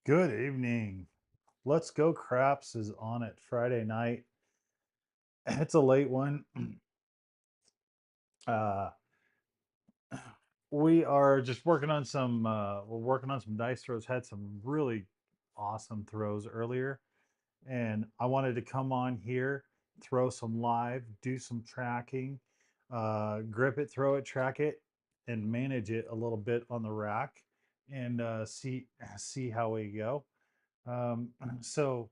Good evening. Let's Go Craps is on it Friday night. It's a late one. Uh, we are just working on some. We're working on some dice throws. Had some really awesome throws earlier, and I wanted to come on here, throw some live, do some tracking, grip it, throw it, track it, and manage it a little bit on the rack, and see how we go. Um, so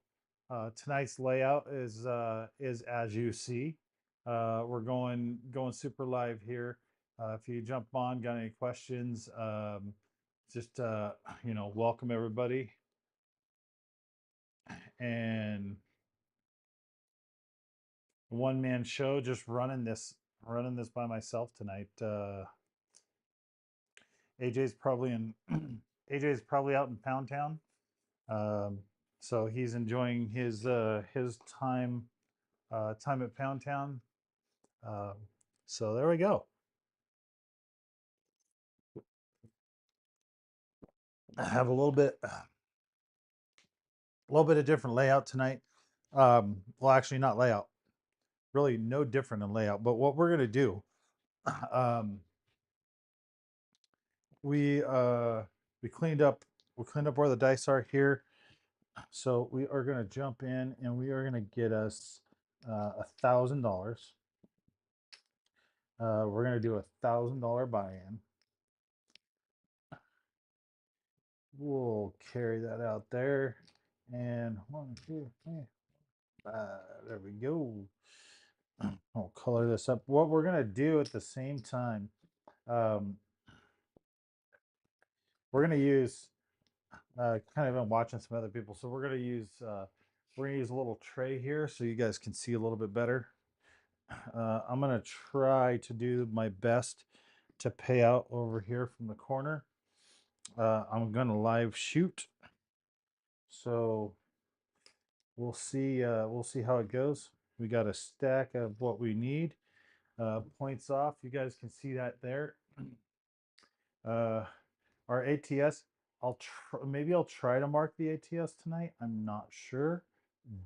tonight's layout is as you see. We're going super live here. If you jump on, got any questions, just welcome everybody. And one man show, just running this by myself tonight. AJ's probably in AJ's probably out in Pound Town. Um, so he's enjoying his time at Pound Town. Um, so there we go. I have a little bit of different layout tonight. Well, actually, not layout. Really, no different in layout. But what we're gonna do, um, we uh, we cleaned up where the dice are here. So we are gonna jump in and we are gonna get us $1,000. We're gonna do $1,000 buy-in. We'll carry that out there. And one, two, three, there we go. I'll color this up. What we're gonna do at the same time, um, we're gonna use kind of been watching some other people, so we're gonna use a little tray here so you guys can see a little bit better. I'm gonna try to do my best to pay out over here from the corner. I'm gonna live shoot, so we'll see how it goes. We got a stack of what we need. Points off. You guys can see that there. Uh, our ATS. Maybe I'll try to mark the ATS tonight. I'm not sure,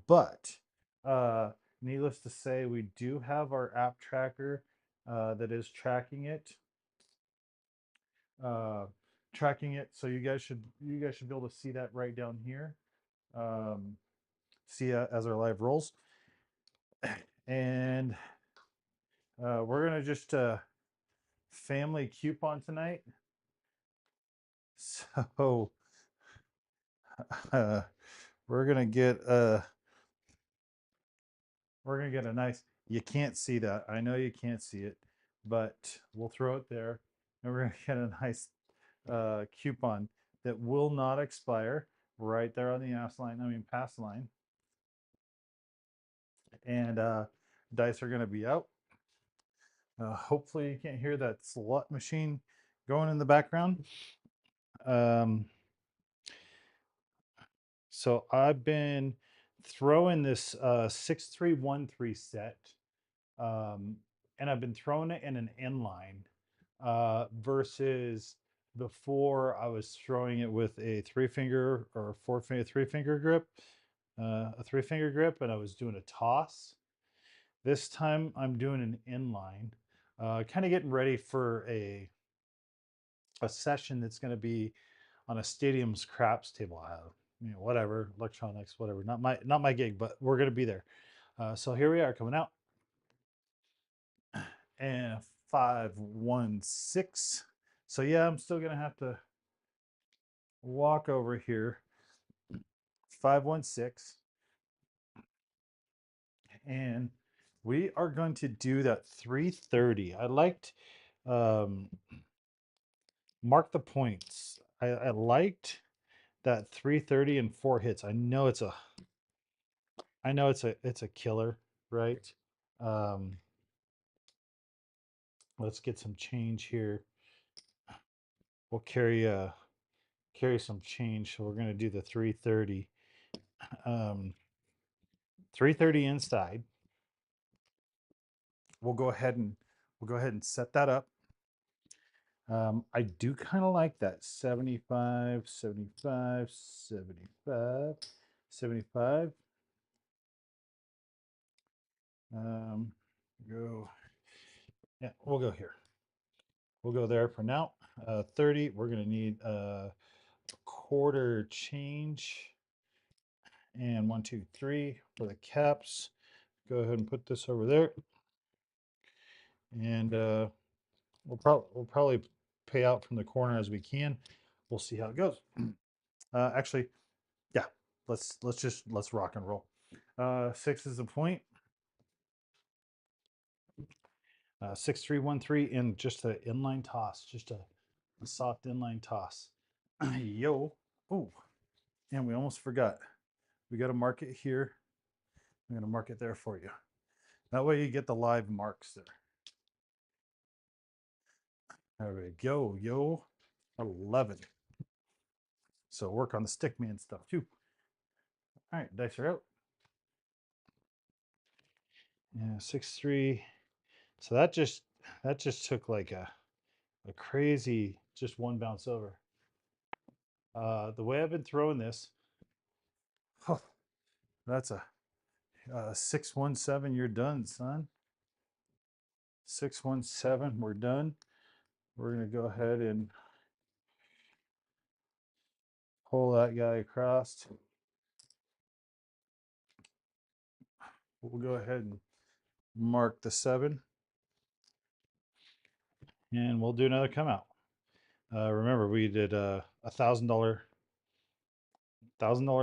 but uh, needless to say, we do have our app tracker that is uh, tracking it. So you guys should be able to see that right down here. Um, see as our live rolls, and we're gonna just family coupon tonight. So uh, we're gonna get a nice. You can't see that. I know you can't see it, but we'll throw it there, and we're gonna get a nice coupon that will not expire right there on the pass line, and dice are gonna be out. Hopefully, you can't hear that slot machine going in the background. Um, so I've been throwing this 6313 set, um, and I've been throwing it in an inline versus before I was throwing it with a three finger grip, a three finger grip, and I was doing a toss. This time I'm doing an inline, kind of getting ready for a session that's going to be on a stadium's craps table. Whatever, electronics, whatever. Not my gig, but we're going to be there. So here we are coming out, and 516. So yeah, I'm still gonna have to walk over here. 516, and we are going to do that 330. I liked um, mark the points. I liked that 330 and 4 hits. I know it's a killer, right? Um, let's get some change here. We'll carry some change. So we're gonna do the 330. Um, 330 inside. We'll go ahead and set that up. I do kind of like that 75, 75, 75, 75. Um, go, yeah, we'll go here. We'll go there for now. 30, we're going to need a quarter change. And 1, 2, 3 for the caps. Go ahead and put this over there. And we'll probably pay out from the corner as we can. We'll see how it goes. Actually, yeah, let's rock and roll. 6 is the point. 6-3-1-3 in just an inline toss, just a soft inline toss. Yo, oh, and we almost forgot. We got to mark it here. I'm gonna mark it there for you. That way you get the live marks there. There we go, yo. 11. So work on the stickman stuff too. All right, dice are out. Yeah, 6-3. So that just took like a crazy just one bounce over. The way I've been throwing this, oh, that's a 6-1-7. You're done, son. 6-1-7. We're done. We're gonna go ahead and pull that guy across. We'll go ahead and mark the 7, and we'll do another come out. Remember, we did a $1,000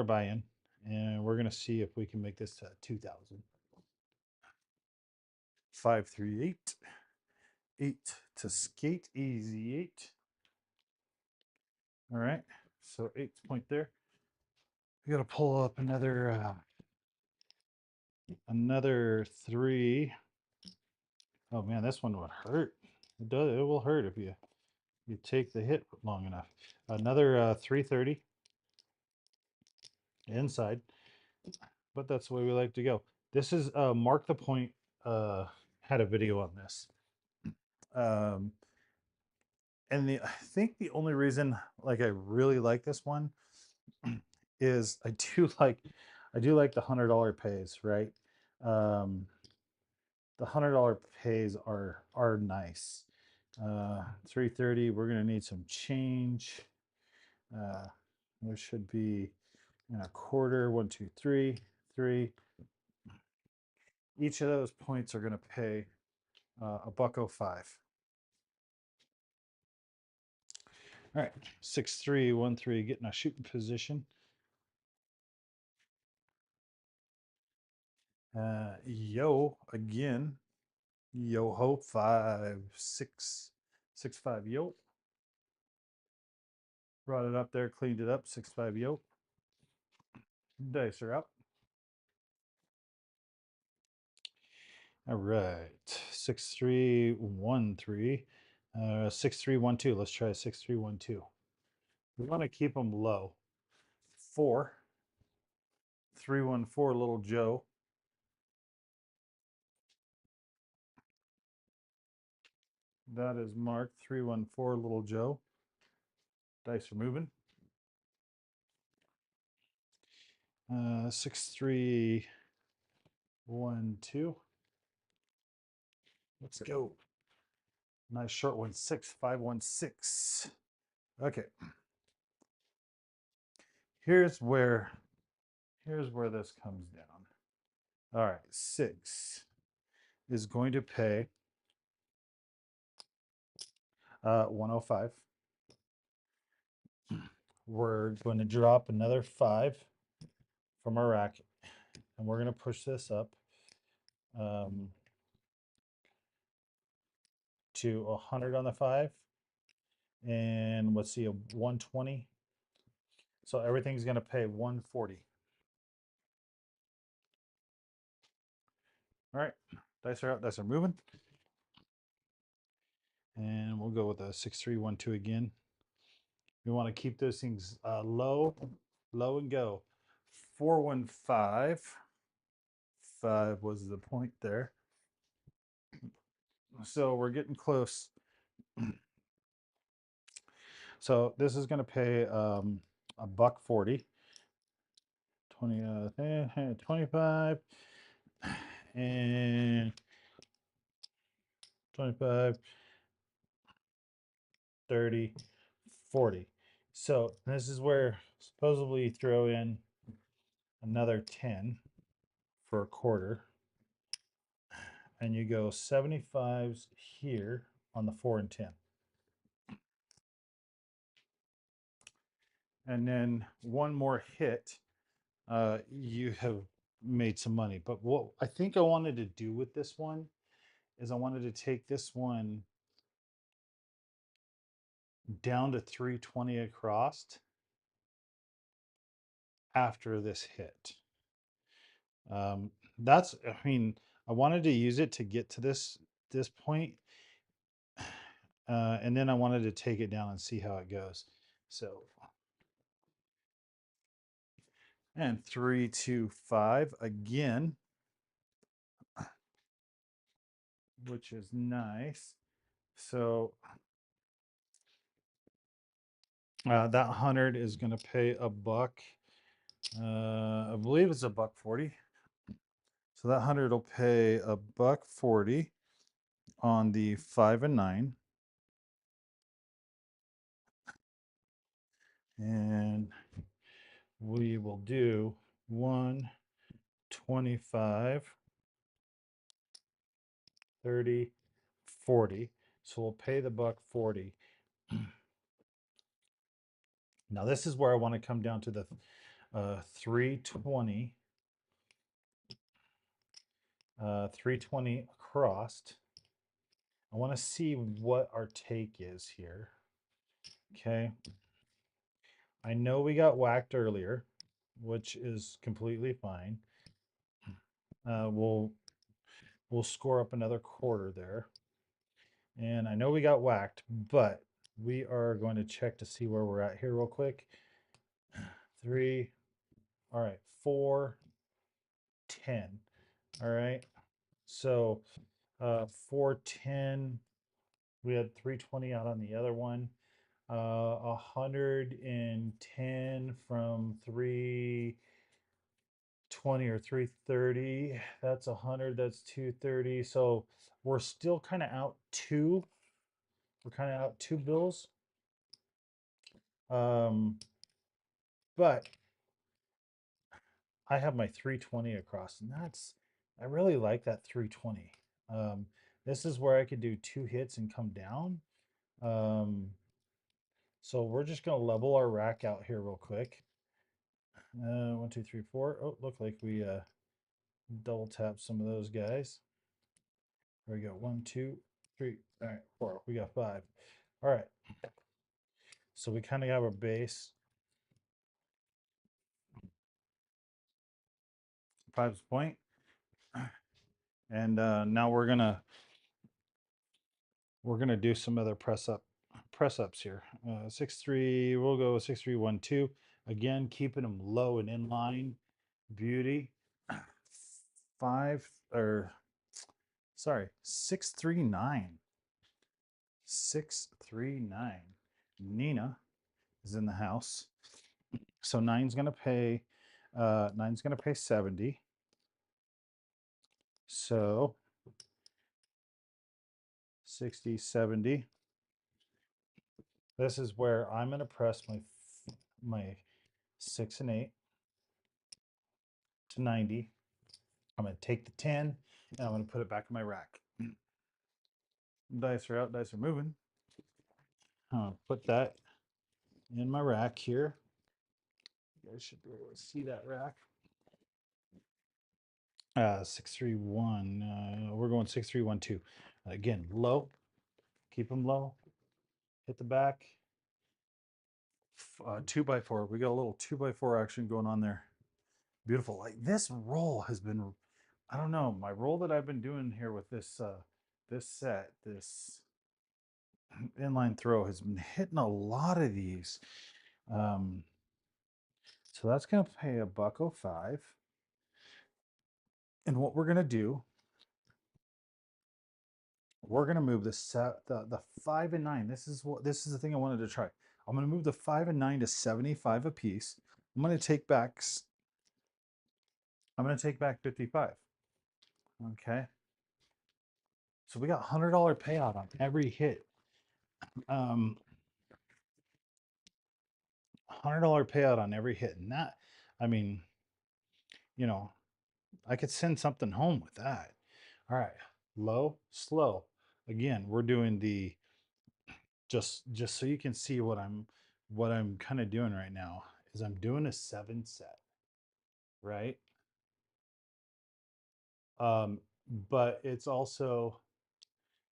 buy-in, and we're gonna see if we can make this to 2,000. 5, 3, 8, 8 to skate, easy 8. All right, so 8's point there. We gotta pull up another 3. Oh man, this one would hurt. It does. It will hurt if you take the hit long enough. Another 330 inside, but that's the way we like to go. This is Mark the Point had a video on this. And I think the only reason like I really like this one is I do like the $100 pays, right? The $100 pays are nice. 330, we're gonna need some change. There should be in a quarter, 1, 2, 3, 3. Each of those points are gonna pay $1.05. All right, 6-3-1-3, getting a shooting position. Yo again. Yo ho 5-6-6-5 yo. Brought it up there, cleaned it up. 6-5 yo. Dice are up. All right, 6-3-1-3. 6-3-1-2. Let's try 6-3-1-2. We want to keep them low. 4. 3-1-4, little Joe. That is marked 3-1-4, little Joe. Dice are moving. 6-3-1-2. Let's go. Nice short one. 6-5-1-6. Okay. Here's where this comes down. All right, 6 is going to pay 105. We're going to drop another 5 from our rack, and we're going to push this up to 100 on the 5, and let's see, a 120. So everything's going to pay 140. All right, dice are out, dice are moving. And we'll go with a 6-3-1-2 again. We want to keep those things low and go. 4-1-5. 5 was the point there. So we're getting close. So this is going to pay a buck 40, 20, 25, and 25, 30, 40. So this is where supposedly you throw in another 10 for a quarter, and you go 75s here on the 4 and 10. And then one more hit, you have made some money. But what I think I wanted to do with this one is I wanted to take this one down to 320 across after this hit. That's, I mean, I wanted to use it to get to this point, and then I wanted to take it down and see how it goes. So, and 3, 2, 5 again, which is nice. So that 100 is going to pay a buck. I believe it's a buck 40. So that 100 will pay a buck 40 on the 5 and 9. And we will do 125, 30, 40. So we'll pay the buck 40. Now this is where I want to come down to the 320, 320 across. I want to see what our take is here. Okay. I know we got whacked earlier, which is completely fine. We'll score up another quarter there. And I know we got whacked, but we are going to check to see where we're at here real quick. 3, all right, 4, 10. All right. So 4, 10, we had 320 out on the other one. 110 from 320 or 330. That's 100. That's 230. So we're still kind of out two. We're kind of out 2 bills. But I have my 320 across, and I really like that 320. This is where I could do 2 hits and come down. So we're just going to level our rack out here real quick. 1, 2, 3, 4. Oh, look like we double tap some of those guys. There we go. 1, 2, 3. All right, 4. We got 5. All right. So we kind of have our base. 5's point. And now we're gonna do some other press ups here. 6, 3. We'll go 6, 3, 1, 2. Again, keeping them low and in line. Beauty. 5 or sorry, 6, 3, 9. 6, 3, 9. Nina is in the house. So 9's gonna pay 70. So 60, 70. This is where I'm gonna press my 6 and 8 to 90. I'm gonna take the 10 and I'm gonna put it back in my rack. Dice are out, dice are moving. I'll put that in my rack here. You guys should be able to see that rack. 6, 3, 1. We're going 6, 3, 1, 2. Again, low. Keep them low. Hit the back. 2x4. We got a little 2x4 action going on there. Beautiful. Like this roll has been, I don't know, my roll that I've been doing here with this this inline throw has been hitting a lot of these. So that's going to pay a buck 05. And what we're going to do, we're going to move the 5 and 9. This is the thing I wanted to try. I'm going to move the 5 and 9 to 75 apiece. I'm going to take back, I'm going to take back 55. Okay. So we got $100 payout on every hit. Um, $100 payout on every hit. And that, I mean, you know, I could send something home with that. All right. Low, slow. Again, we're doing the just so you can see what I'm kind of doing right now is I'm doing a 7 set, right? Um, but it's also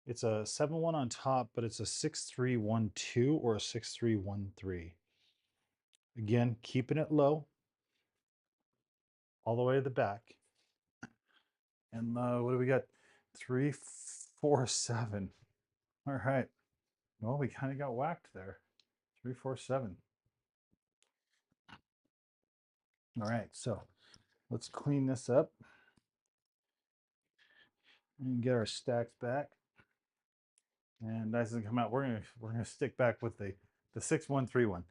it's a 7-1 on top, but it's a 6-3-1-2 or a 6-3-1-3. Again, keeping it low all the way to the back. And what do we got? 3-4-7. All right. Well, we kind of got whacked there. 3-4-7. All right. So let's clean this up and get our stacks back. And dice doesn't come out. We're gonna stick back with the 6-1-3-1.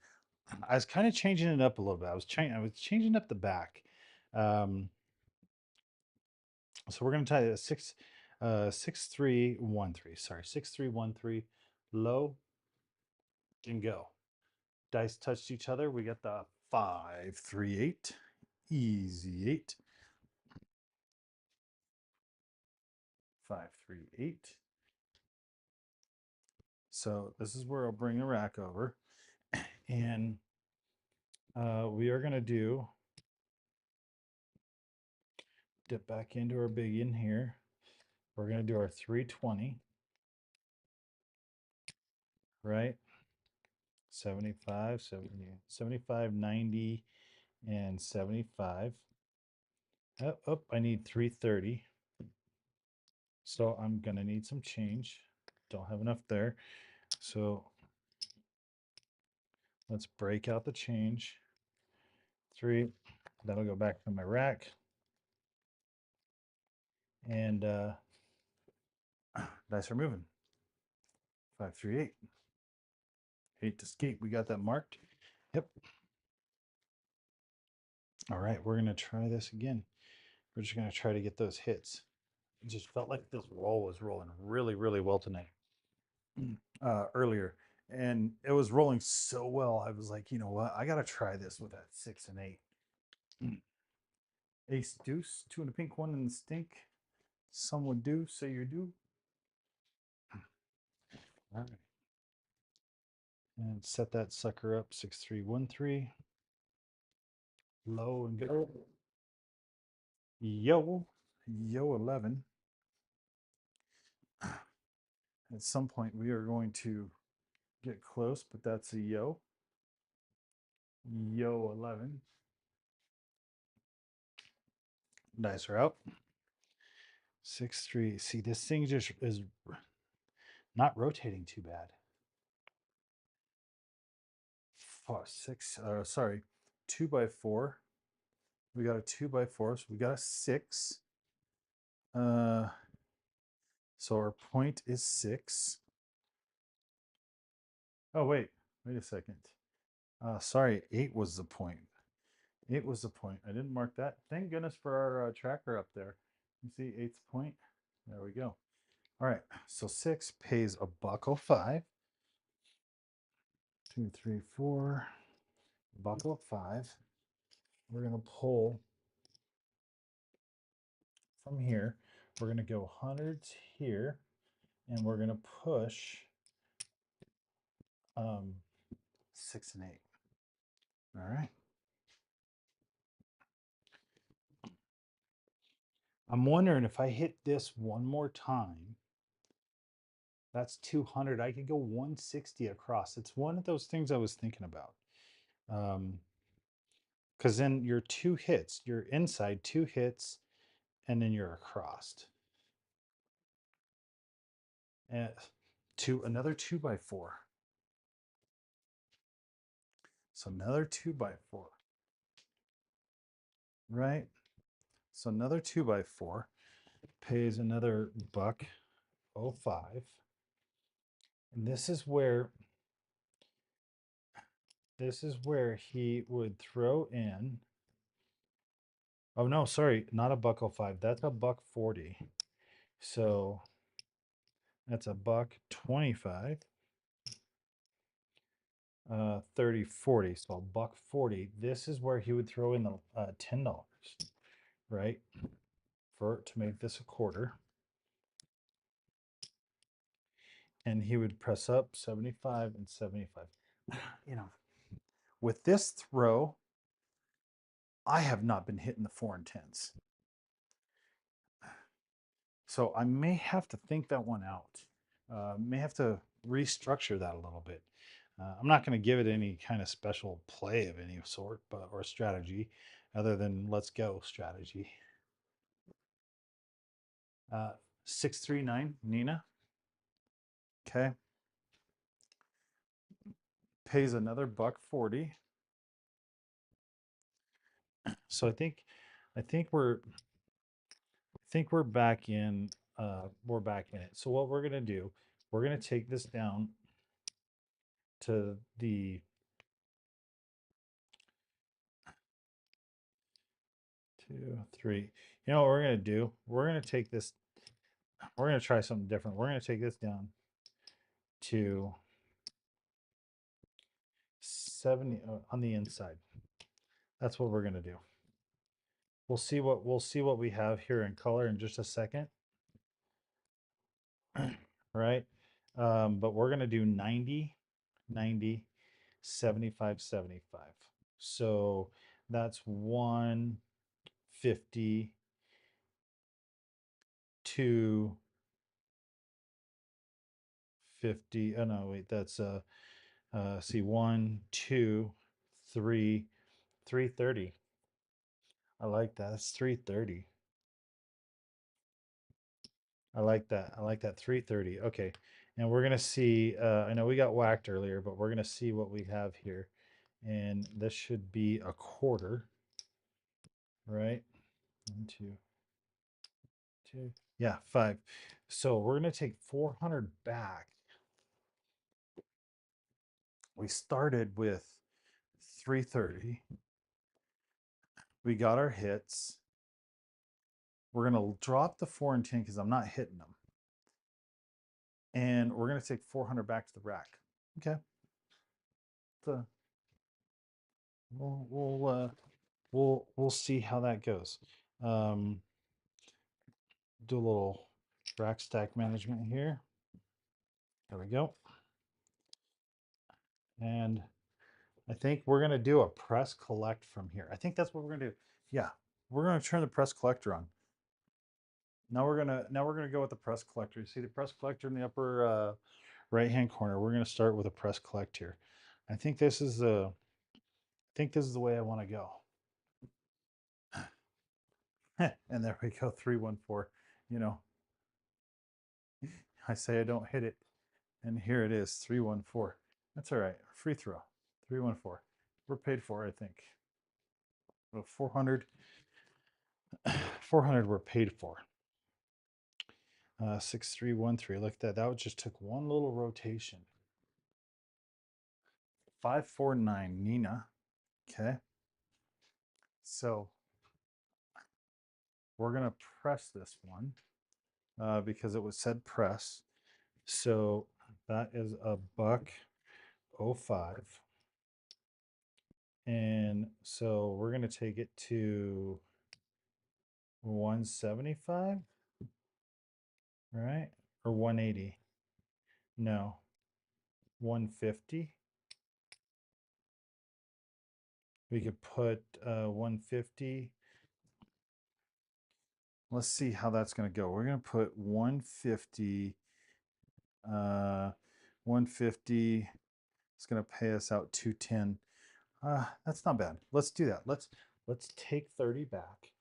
I was kind of changing it up a little bit. I was changing up the back. So we're gonna try a 6-3-1-3. Sorry, 6-3-1-3. Low and go. Dice touched each other. We got the 5-3-8. Easy 8. 5-3-8. So this is where I'll bring the rack over, and we are gonna dip back into our big in here. We're gonna do our 320, right? 75, 70, 75, 90, and 75. Oh, I need 330. So I'm gonna need some change. Don't have enough there. So let's break out the change. 3. That'll go back to my rack. And dice are moving. 5-3-8. 8 to escape. We got that marked. Yep. All right, we're gonna try this again. We're just gonna try to get those hits. It just felt like this roll was rolling really, really well tonight. Earlier, and it was rolling so well. I was like, you know what? I got to try this with that 6 and 8. Ace deuce, 2 and a pink, 1 in the stink. Some would do. Say you do. All right. And set that sucker up 6-3-1-3. Low and go. Yo, 11. At some point, we are going to get close, but that's a yo. 11. Dice are out. 6-3. See, this thing just is not rotating too bad. 6. Sorry, 2x4. We got a 2x4, so we got a 6. So our point is 6. Oh wait a second. Sorry, 8 was the point. 8 was the point. I didn't mark that. Thank goodness for our tracker up there. You see 8's point. There we go. All right, so 6 pays $1.05. 2, 3, 4. $1.05. We're gonna pull from here. We're gonna go hundreds here, and we're gonna push 6 and 8. All right. I'm wondering if I hit this one more time, that's 200. I could go 160 across. It's one of those things I was thinking about. Because then your 2 hits, you're inside 2 hits, and then you're across. And to another 2x4. So another 2x4. Right? So another 2x4 pays another $1.05. And this is where this is where he would throw in. Oh no, sorry, not a buck 05. That's a buck 40. So that's a buck 25, 30, 40. So a buck 40. This is where he would throw in the $10, right? For to make this a quarter. And he would press up 75 and 75. You know, with this throw, I have not been hitting the 4 and 10s. So I may have to think that one out. May have to restructure that a little bit. I'm not going to give it any kind of special play of any sort, but or strategy, other than let's go strategy. 639 Nina. Okay. Pays another buck 40. So I think we're back in we're back in it. So what we're gonna do, we're gonna take this down to the 2, 3. You know what we're gonna do? We're gonna take this, we're gonna try something different. We're gonna take this down to 70 on the inside. That's what we're gonna do. We'll see what we have here in color in just a second. Right? But we're gonna do 90, 90, 75, 75. So that's 150, 250. Oh no, wait, that's see, 1, 2, 3, 330. I like that. That's 330. I like that. I like that. 330. Okay. And we're gonna see, I know we got whacked earlier, but we're gonna see what we have here. And this should be a quarter, right? 1, 2, 2. Yeah, 5. So we're gonna take 400 back. We started with 330. We got our hits. We're going to drop the 4 and 10 because I'm not hitting them. And we're going to take 400 back to the rack. Okay. So we'll see how that goes. Do a little rack stack management here. There we go. And I think we're going to do a press collect from here. I think that's what we're going to do. Yeah. We're going to turn the press collector on. Now we're gonna go with the press collector. You see the press collector in the upper right hand corner. We're gonna start with a press collect here. I think this is the way I want to go. And there we go, 314. You know, I say I don't hit it, and here it is, 314. That's all right. Free throw, 314. We're paid for, I think. Well, 400, 400 we're paid for. 6313. Look at that. That just took one little rotation. 549 Nina. Okay. So we're going to press this one because it was said press. So that is a buck 05. And so we're going to take it to 175, right? Or 180. No, 150. We could put 150. Let's see how that's going to go. We're going to put 150. 150. It's going to pay us out 210. That's not bad. Let's do that. Let's take 30 back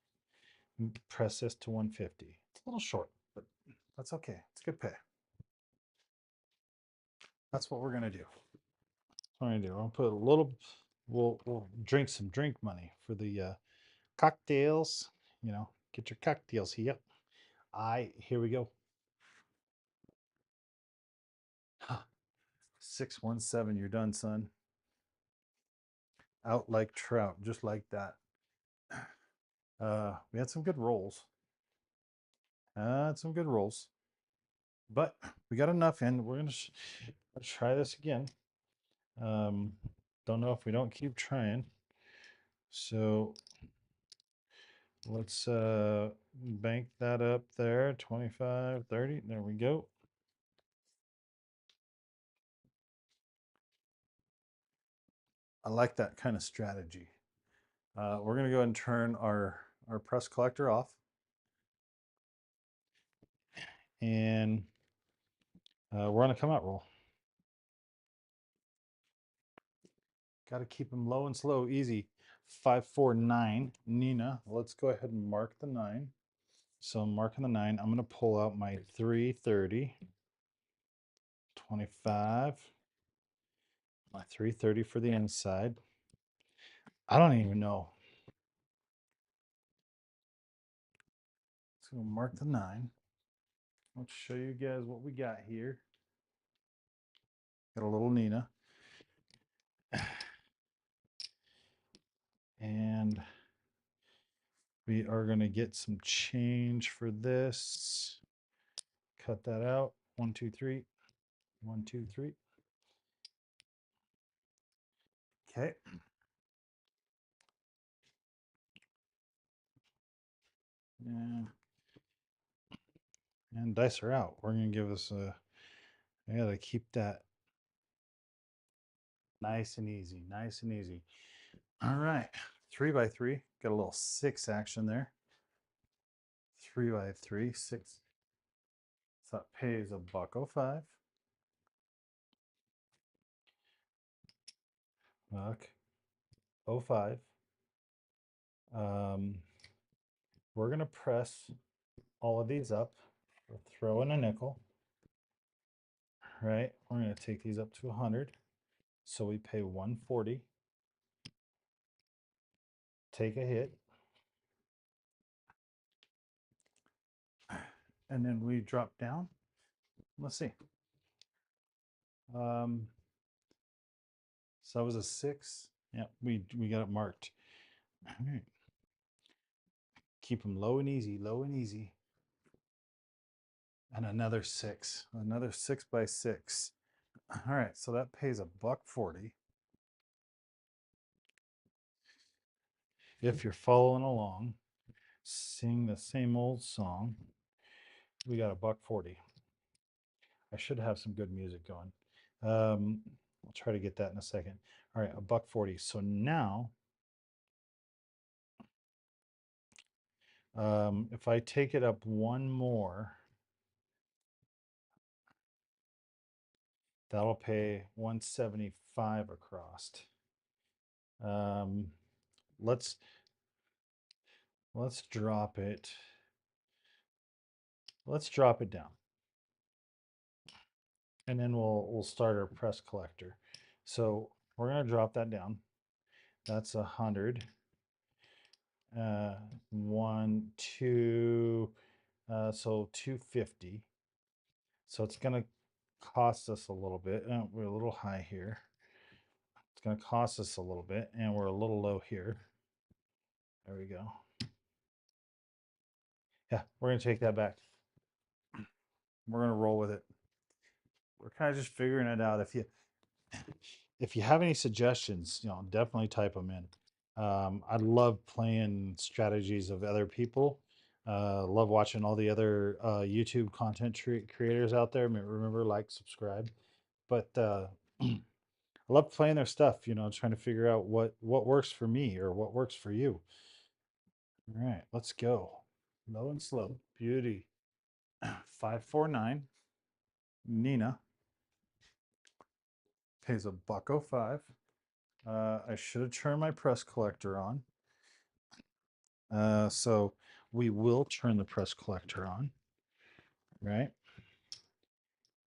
and press this to 150. It's a little short, but that's okay. It's good pay. That's what we're gonna do. That's what I'm gonna do. I'll put a little. We'll drink some drink money for the cocktails. You know, get your cocktails here. Here we go. 617. You're done, son. out like trout, just like that. We had some good rolls. Some good rolls, but we got enough in. We're gonna let's try this again. Um, don't know if we don't keep trying. So let's bank that up there. 25, 30. There we go. I like that kind of strategy. We're gonna go ahead and turn our press collector off, and we're on a come out roll. Got to keep them low and slow, easy. 549, Nina. Let's go ahead and mark the 9. So I'm marking the 9. I'm going to pull out my 330, 25, my 330 for the inside. I don't even know. So mark the 9. Let's show you guys what we got here. Got a little Nina. And we are going to get some change for this. Cut that out. 1, 2, 3. 1, 2, 3. Okay. Yeah. And dice are out. We're going to give us a, I got to keep that nice and easy, nice and easy. All right. 3 by 3. Got a little 6 action there. 3 by 3, 6. So that pays $1.05. $1.05. We're going to press all of these up. We'll throw in a nickel. Right. We're going to take these up to 100. So we pay 140. Take a hit. And then we drop down. Let's see. So that was a 6. Yeah, we got it marked. All right. Keep them low and easy, low and easy. And another 6, another 6 by 6. All right, so that pays $1.40. If you're following along, sing the same old song, we got $1.40. I should have some good music going. I'll try to get that in a second. All right, $1.40. So now, if I take it up one more, that'll pay 175 across. Let's drop it. Let's drop it down. And then we'll start our press collector. So we're gonna drop that down. That's 100. 1, 2, so 250. So it's gonna cost us a little bit. We're a little high here. It's gonna cost us a little bit, and we're a little low here. There we go. Yeah, we're gonna take that back. We're gonna roll with it. We're kind of just figuring it out. If you have any suggestions, definitely type them in. I love playing strategies of other people. Love watching all the other YouTube content creators out there. Remember, like, subscribe. But I love playing their stuff. Trying to figure out what works for me or what works for you. All right, let's go. Low and slow. Beauty. 549. Nina pays $1.05. I should have turned my press collector on. So we will turn the press collector on, right?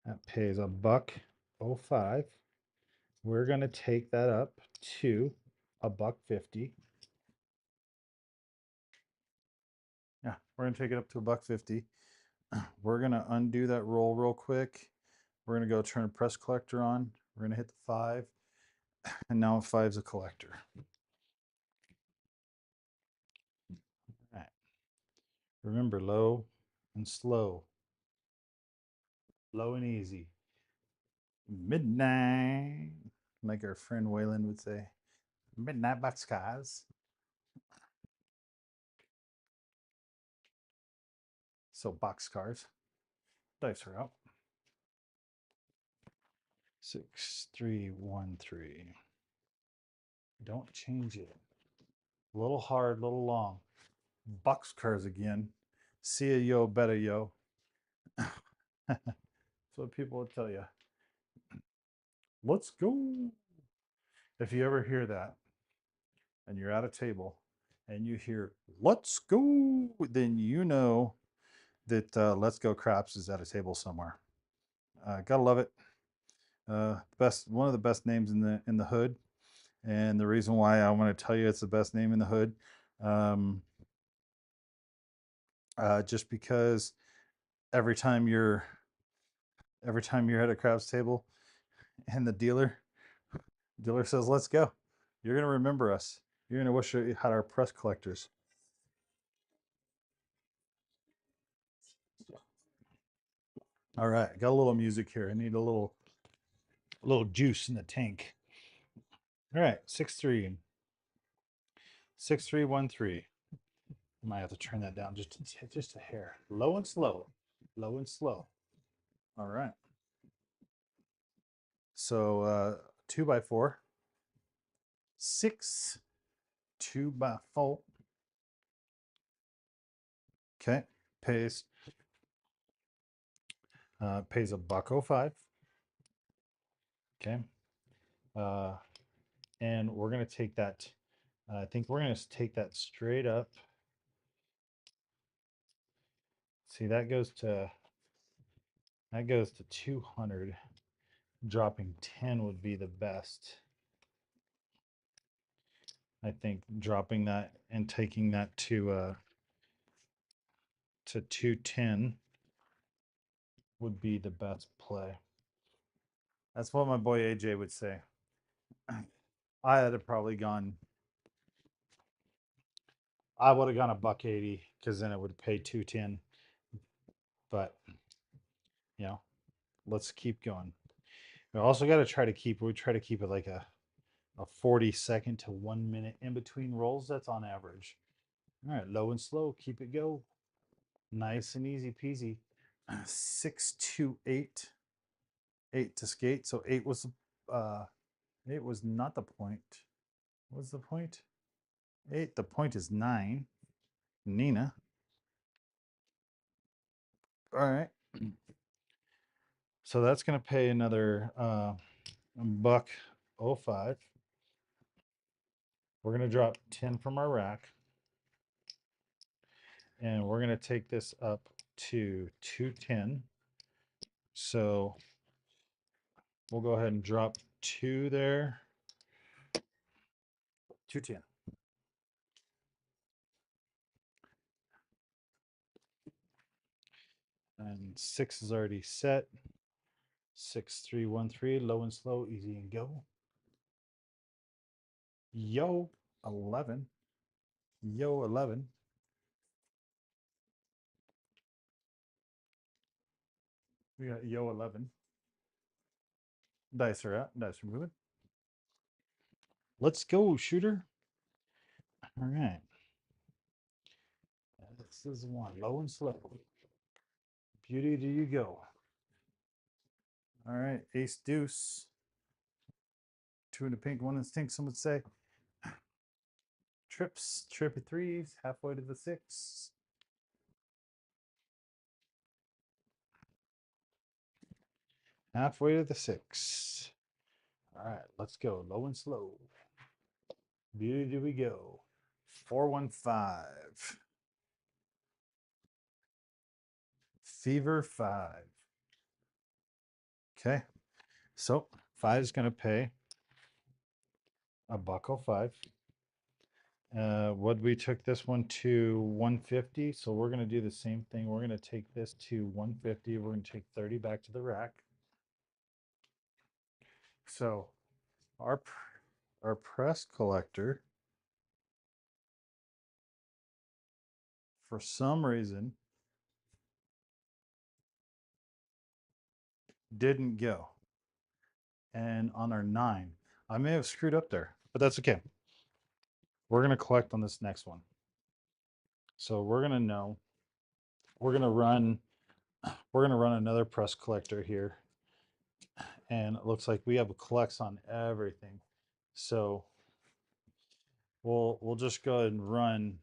That pays $1.05. We're going to take that up to $1.50. Yeah, we're going to take it up to $1.50. We're going to undo that roll real quick. We're going to go turn press collector on. We're going to hit the 5. And now 5's a collector. All right. Remember, low and slow. Low and easy. Midnight. Like our friend Waylon would say. Midnight boxcars. So boxcars. Dice are out. 6, 3, 1, 3. Don't change it. A little hard, a little long. Boxcars again. See ya, yo, better, yo. That's what people will tell you. Let's go. If you ever hear that and you're at a table and you hear, let's go, then you know that Let's Go Craps is at a table somewhere. Gotta love it. One of the best names in the hood. And the reason why I want to tell you it's the best name in the hood, just because every time you're at a craps table and the dealer says, let's go, you're going to remember us. You're going to wish you had our press collectors. All right, got a little music here. I need a little juice in the tank. All right, 6-3. 6-3-1-3. I might have to turn that down just a hair. Low and slow. Low and slow. All right. So 2x4. 6. 2x4. Okay. Pays pays $1.05. Okay. And we're gonna take that. I think we're gonna take that straight up. See, that goes to 200. Dropping 10 would be the best. I think dropping that and taking that to 210 would be the best play. That's what my boy AJ would say. I had probably gone. I would have gone $1.80 because then it would pay 210. But you know, let's keep going. We also got to try to keep. We try to keep it like a 40-second to 1 minute in between rolls. That's on average. All right, low and slow. Keep it go. Nice and easy peasy. 6-2-8. 8 to skate. So 8 was not the point. What's the point? 8. The point is 9. Nina. All right. So that's gonna pay another $1.05. We're gonna drop 10 from our rack. And we're gonna take this up to 210. So we'll go ahead and drop 2 there. 210. And 6 is already set. 6-3-1-3, low and slow, easy and go. Yo, 11. Yo, 11. We got yo, 11. Dice are out. Dice are moving. Let's go, shooter. All right. This is 1. Low and slow. Beauty, do you go? All right. Ace, deuce. 2 in the pink, 1 in the stink, some would say. Trips, trippy threes, halfway to the 6. Halfway to the 6. All right, let's go. Low and slow. Beauty, do we go? 4-1-5. Fever 5. Okay. So 5 is going to pay $1.05. What we took this one to 150, so we're going to do the same thing. We're going to take this to 150. We're going to take 30 back to the rack. So our our press collector, for some reason, didn't go. And on our 9, I may have screwed up there, but that's okay. We're going to collect on this next one. So we're going to know, we're going to run, another press collector here. And it looks like we have a collects on everything. So we'll just go ahead and run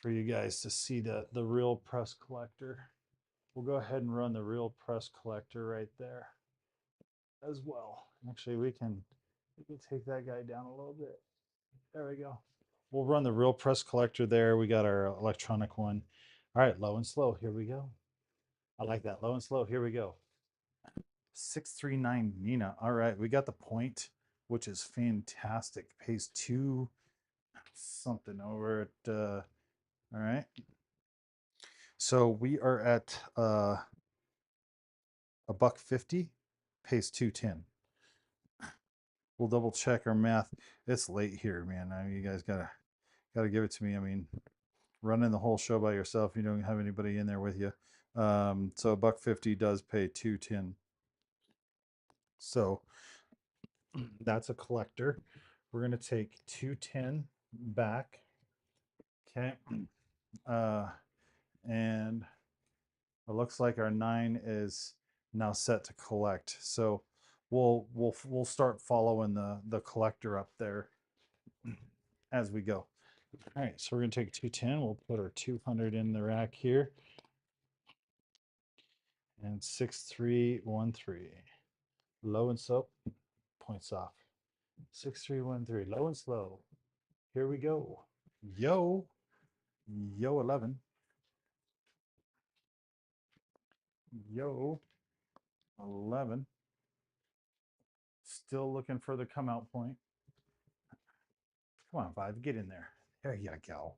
for you guys to see the real press collector. We'll go ahead and run the real press collector right there as well. Actually, we can take that guy down a little bit. There we go. We'll run the real press collector there. We got our electronic one. All right, low and slow. Here we go. I like that. Low and slow. Here we go. 639 Nina. All right, we got the point, which is fantastic. Pays 2 something over at all right. So we are at $1.50, pays 210. We'll double check our math. It's late here, man. I mean, you guys gotta give it to me. I mean, running the whole show by yourself, you don't have anybody in there with you. So $1.50 does pay 210. So that's a collector. We're gonna take 210 back. Okay. And it looks like our 9 is now set to collect. So we'll start following the collector up there as we go. All right, so we're gonna take 210. We'll put our 200 in the rack here, and 6313. Low and slow, points off. 6313. Low and slow. Here we go. Yo 11. Yo 11. Still looking for the come out point. Come on, 5, get in there. There you go.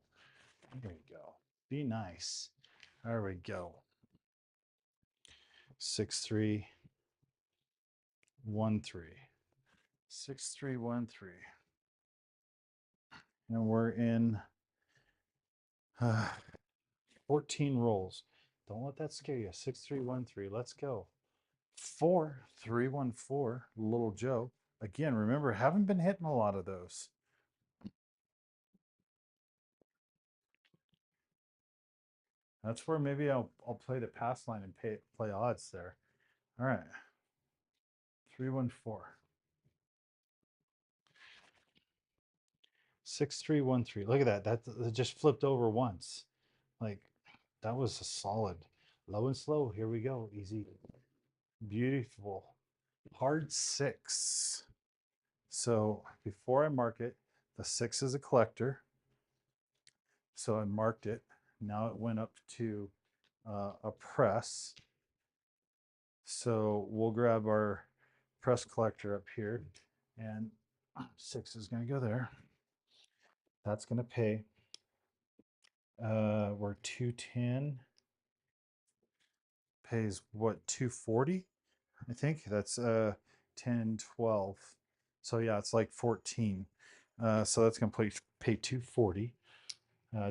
There you go. Be nice. There we go. 6313. 6313. And we're in 14 rolls. Don't let that scare you. 6313. Let's go. 4314. Little Joe. Again, remember, haven't been hitting a lot of those. That's where maybe I'll play the pass line and play odds there. All right. 314. 6313. Look at that. That just flipped over once. Like, that was a solid. Low and slow. Here we go. Easy. Beautiful. Hard 6. So before I mark it, the 6 is a collector. So I marked it. Now it went up to a press. So we'll grab our press collector up here, and 6 is going to go there. That's going to pay. We're 210. Pays what, 240? I think that's 10, 12. So yeah, it's like 14. So that's going to pay 240.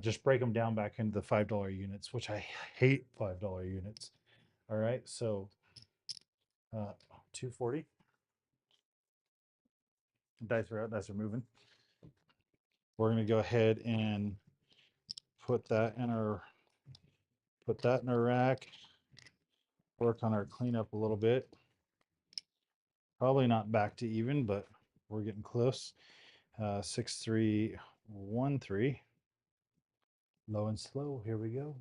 Just break them down back into the $5 units, which I hate $5 units. All right, so 240. Dice are out, dice are moving. We're going to go ahead and put that in our rack. Work on our cleanup a little bit. Probably not back to even, but we're getting close. 6313. Low and slow. Here we go.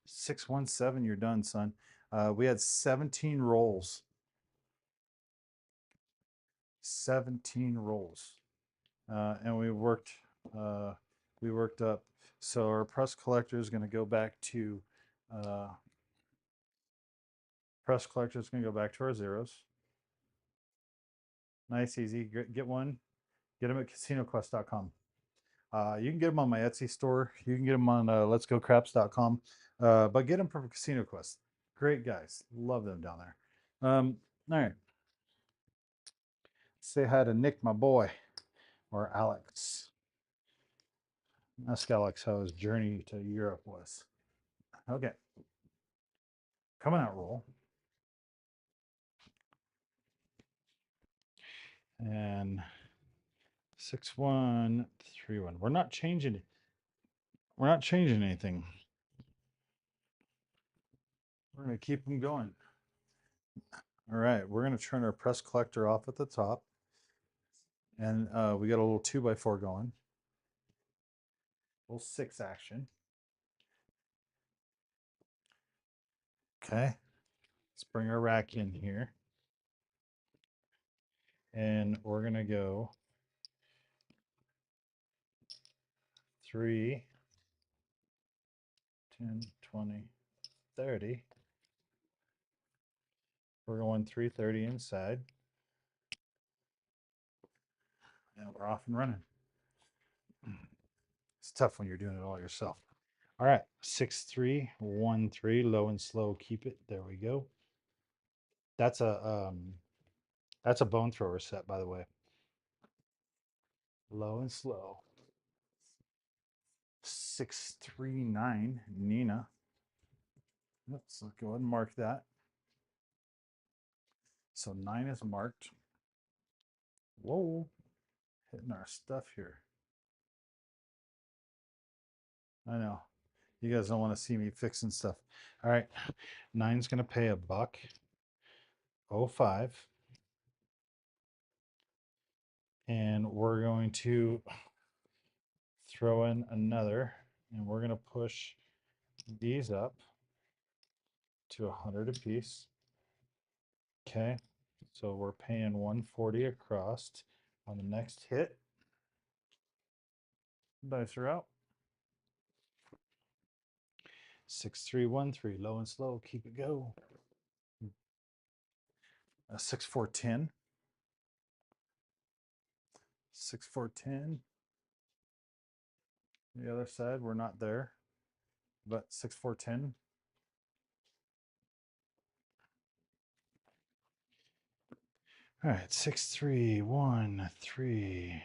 617. You're done, son. We had 17 rolls. 17 rolls. And we worked up. So our press collector is going to go back to our zeros. Nice, easy. Get one. Get them at casinoquest.com. You can get them on my Etsy store. You can get them on LetsGoCraps.com. But get them from Casino Quest. Great guys. Love them down there. All right. Say hi to Nick, my boy, or Alex. Ask Alex how his journey to Europe was. Okay. Coming out roll. And 6-1-3-1. We're not changing it. We're not changing anything. We're going to keep them going. All right. We're going to turn our press collector off at the top. And we got a little 2x4 going. A little 6 action. Okay. Let's bring our rack in here. And we're going to go 3, 10, 20, 30. We're going 330 inside. And we're off and running. It's tough when you're doing it all yourself. All right, 6-3-1-3, low and slow, keep it. There we go. That's a bone thrower set, by the way. Low and slow. 6-3-9, Nina. Let's go ahead and mark that. So 9 is marked. Whoa, hitting our stuff here. I know. You guys don't want to see me fixing stuff. All right, 9's going to pay $1.05. And we're going to throw in another, and we're going to push these up to 100 a piece. Okay, so we're paying 140 across on the next hit. Dice are out. 6-3-1-3, low and slow, keep it go. 6-4-10. 6-4-10. The other side, we're not there, but 6-4-10. All right, 6-3-1-3.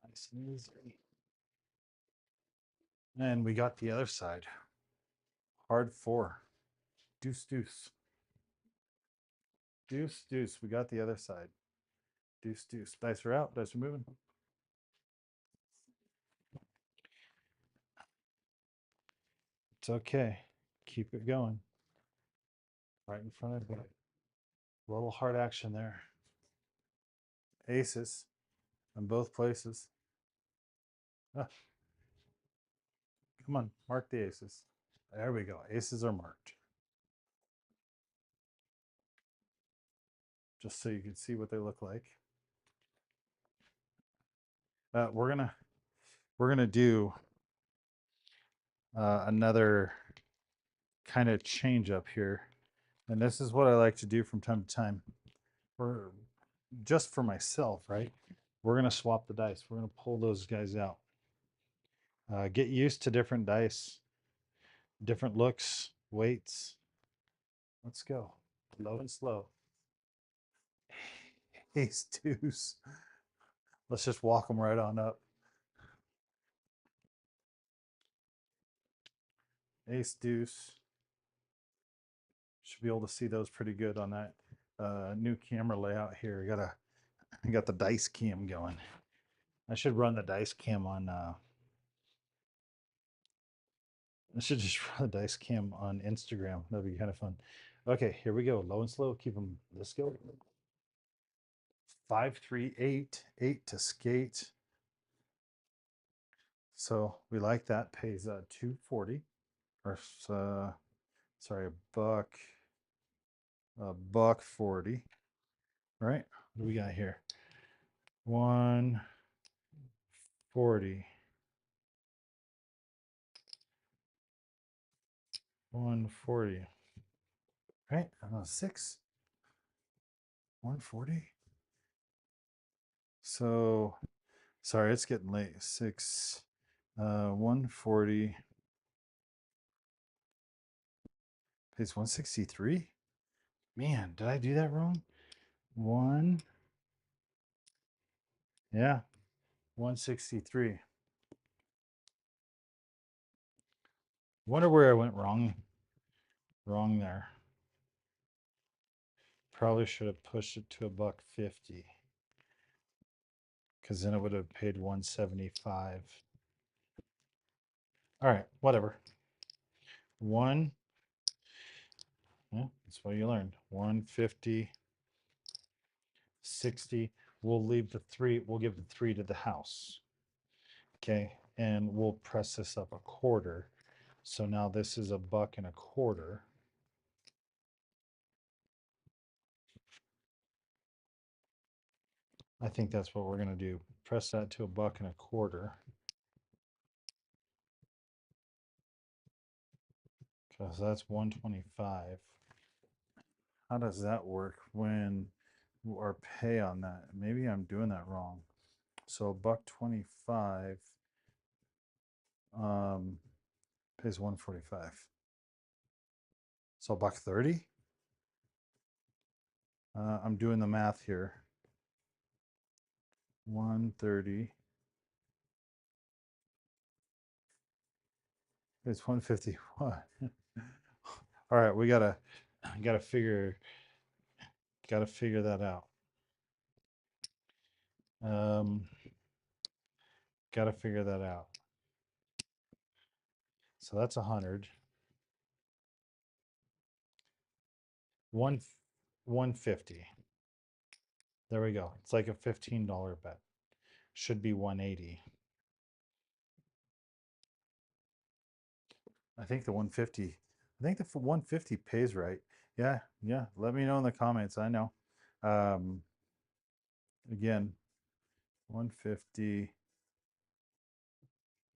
Nice and easy. And we got the other side. Hard 4. Deuce, deuce. Deuce, deuce. We got the other side. Deuce, deuce. Dice are out. Dice are moving. It's okay. Keep it going. Right in front of you. A little hard action there. Aces in both places. Ah, come on, mark the aces. There we go. Aces are marked. Just so you can see what they look like. We're gonna do another kind of change up here, and this is what I like to do from time to time. For just for myself, right? We're gonna swap the dice. We're gonna pull those guys out. Get used to different dice, different looks, weights. Let's go. Low and slow. Ace deuce. Let's just walk them right on up. Ace deuce. Should be able to see those pretty good on that new camera layout here. I got the dice cam going. I should run the dice cam on. I should just run the dice cam on Instagram. That'd be kind of fun. Okay, here we go. Low and slow. Keep them. Let's go. 5-3-8. 8 to skate. So we like that. Pays $2.40. Or sorry, $1.40. All right. What do we got here? 140. 140. Right? 6. 140. So sorry, it's getting late. 6 140 pays 163. Man, did I do that wrong? 1 Yeah, 163. Wonder where I went wrong there. Probably should have pushed it to $1.50 because then it would have paid 175. All right, whatever. One, yeah, that's what you learned. 150, 60. We'll leave the three, we'll give the three to the house. Okay, and we'll press this up a quarter. So now this is $1.25. I think that's what we're gonna do. Press that to $1.25. Because that's 125. How does that work when our pay on that? Maybe I'm doing that wrong. So $1.25 um, pays 145. So $1.30. I'm doing the math here. 130 is 151. All right, we gotta figure that out. Um, gotta figure that out. So that's 100. One 150. There we go. It's like a $15 bet. Should be 180. I think the 150. I think the 150 pays right. Yeah, yeah. Let me know in the comments. I know. Um, again, 150.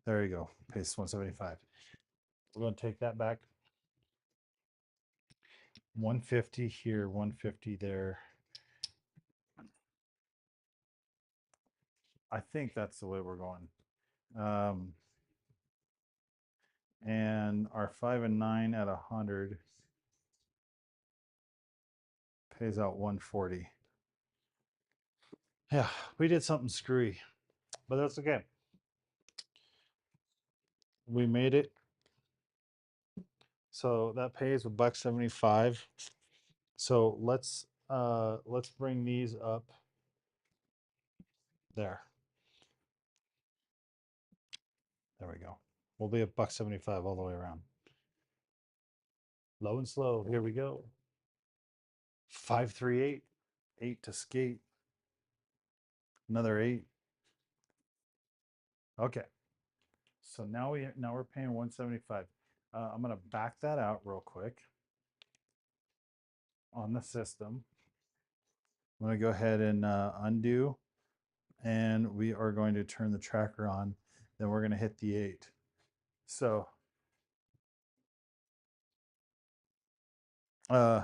There you go. Pays 175. We're going to take that back. 150 here, 150 there. I think that's the way we're going. And our 5 and 9 at 100 pays out 140. Yeah, we did something screwy, but that's okay. We made it. So that pays $1.75. So let's bring these up there. There we go. We'll be at $1.75 all the way around. Low and slow. Here we go. 538. 8 to skate. Another 8. Okay. So now we're paying 175. I'm gonna back that out real quick on the system. I'm gonna go ahead and undo, and we are going to turn the tracker on. Then we're gonna hit the 8. So uh,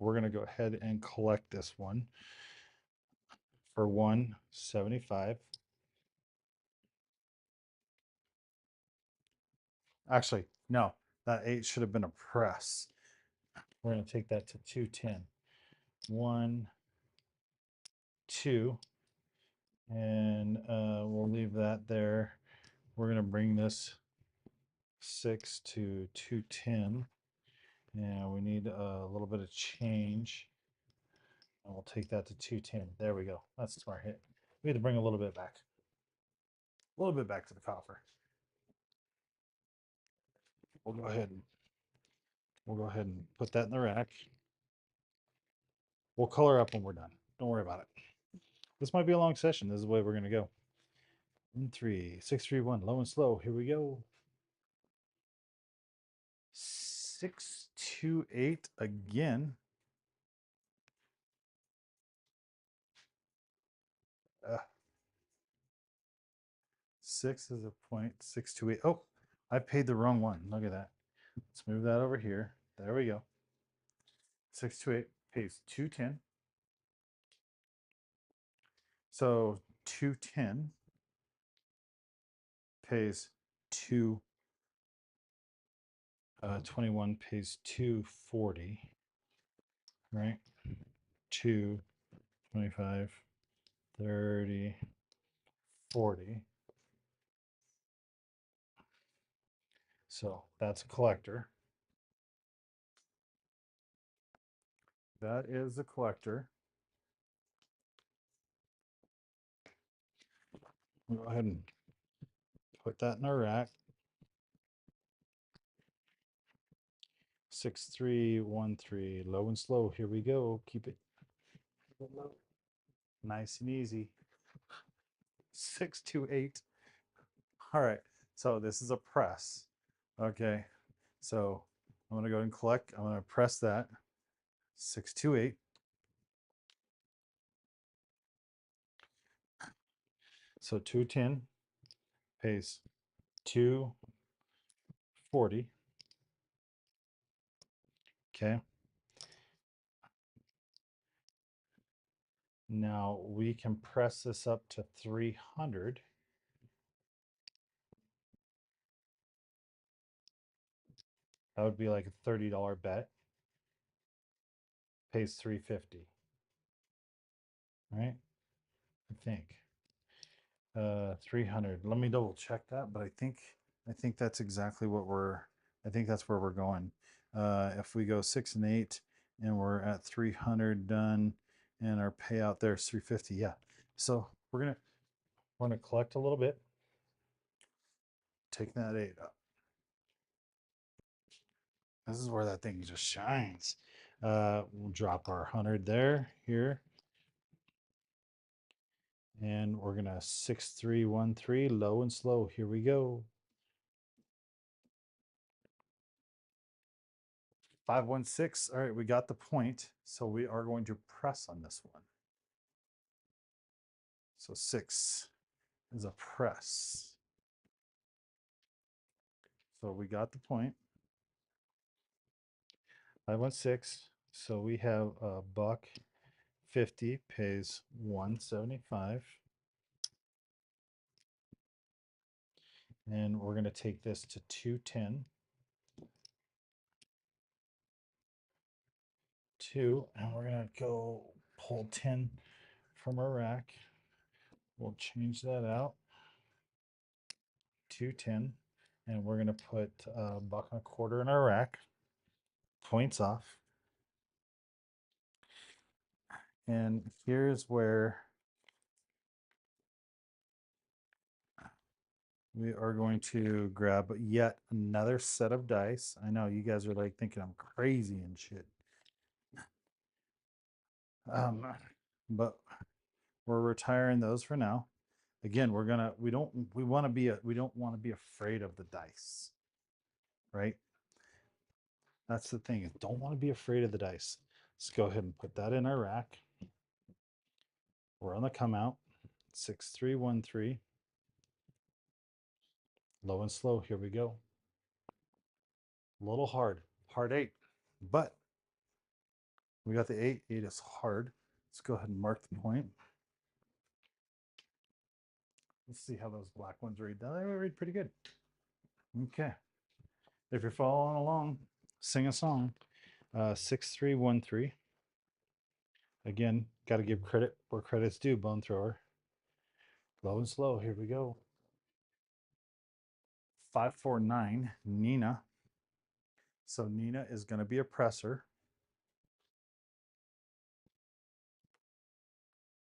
we're gonna go ahead and collect this one for 175. Actually, no, that 8 should have been a press. We're gonna take that to 210. 1, 2, and we'll leave that there. We're gonna bring this 6 to 210. And we need a little bit of change. And we'll take that to 210. There we go. That's a smart hit. We had to bring a little bit back. A little bit back to the coffer. We'll go ahead and put that in the rack. We'll color up when we're done. Don't worry about it. This might be a long session. This is the way we're gonna go. 1, 3, 6, 3, 1. Low and slow. Here we go. 6, 2, 8 again. 6 is a point. 6, 2, 8. Oh, I paid the wrong one. Look at that. Let's move that over here. There we go. 6, 2, 8 pays 210. So 210 pays 2. 21 pays 240. Right. 2, 25, 30, 40. So that's a collector. That is a collector. We'll go ahead and put that in our rack. 6313, low and slow. Here we go. Keep it low. Nice and easy. 628. All right. So this is a press. Okay. So I'm going to go and collect. I'm going to press that. 628. So 210 pays 240. Okay. Now we can press this up to 300. That would be like a $30 bet. Pays 350. Right? I think. 300. Let me double check that, but I think that's exactly what I think that's where we're going. If we go 6 and 8 and we're at 300 done and our payout there is 350. Yeah. So we're gonna collect a little bit. Take that 8 up. This is where that thing just shines. We'll drop our 100 there, here. And we're gonna 6313, low and slow. Here we go. 516. All right, we got the point. So we are going to press on this one. So 6 is a press. So we got the point. 516. So we have a $1.50 pays 175. And we're going to take this to 210. 2, and we're going to go pull 10 from our rack. We'll change that out. 210. And we're going to put $1.25 in our rack. Points off. And here's where we are going to grab yet another set of dice. I know you guys are like thinking I'm crazy and shit. But we're retiring those for now. Again, we don't want to be afraid of the dice, right? That's the thing. Don't want to be afraid of the dice. Let's go ahead and put that in our rack. We're on the come out. 6313. Low and slow. Here we go. A little hard. Hard 8. But we got the 8. 8 is hard. Let's go ahead and mark the point. Let's see how those black ones read. They read pretty good. Okay. If you're following along, sing a song. 6313. Again, got to give credit where credit's due, bone thrower. Low and slow. Here we go. 549, Nina. So Nina is going to be a presser.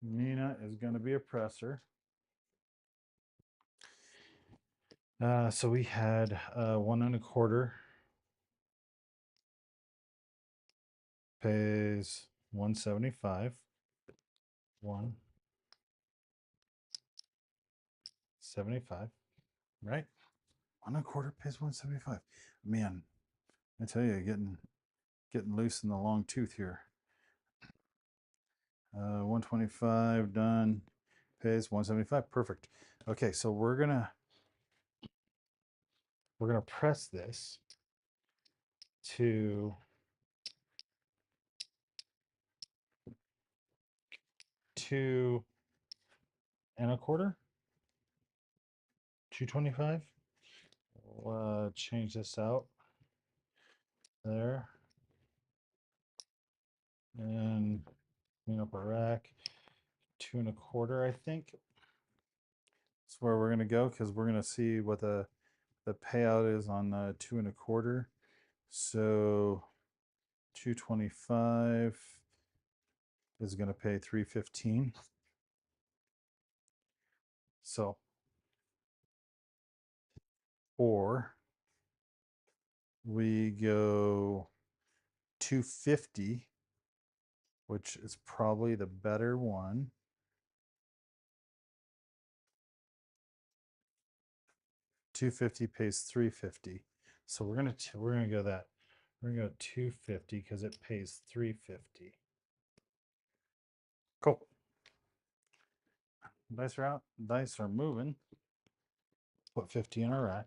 Nina is going to be a presser. So we had 1.25 pays 175. 175, right? 1.25 pays 175. Man, I tell you, getting loose in the long tooth here. 125 done. Pays 175. Perfect. Okay, so we're gonna press this to 2.25. 225. We'll change this out there. And Clean up our rack. 2.25, I think. That's where we're gonna go because we're gonna see what the payout is on 2.25. So 225 is gonna pay 315. So, or we go 250, which is probably the better one. 250 pays 350. So we're gonna go that. We're gonna go 250 because it pays 350. Cool. Dice are out. Dice are moving. Put 50 in our rack.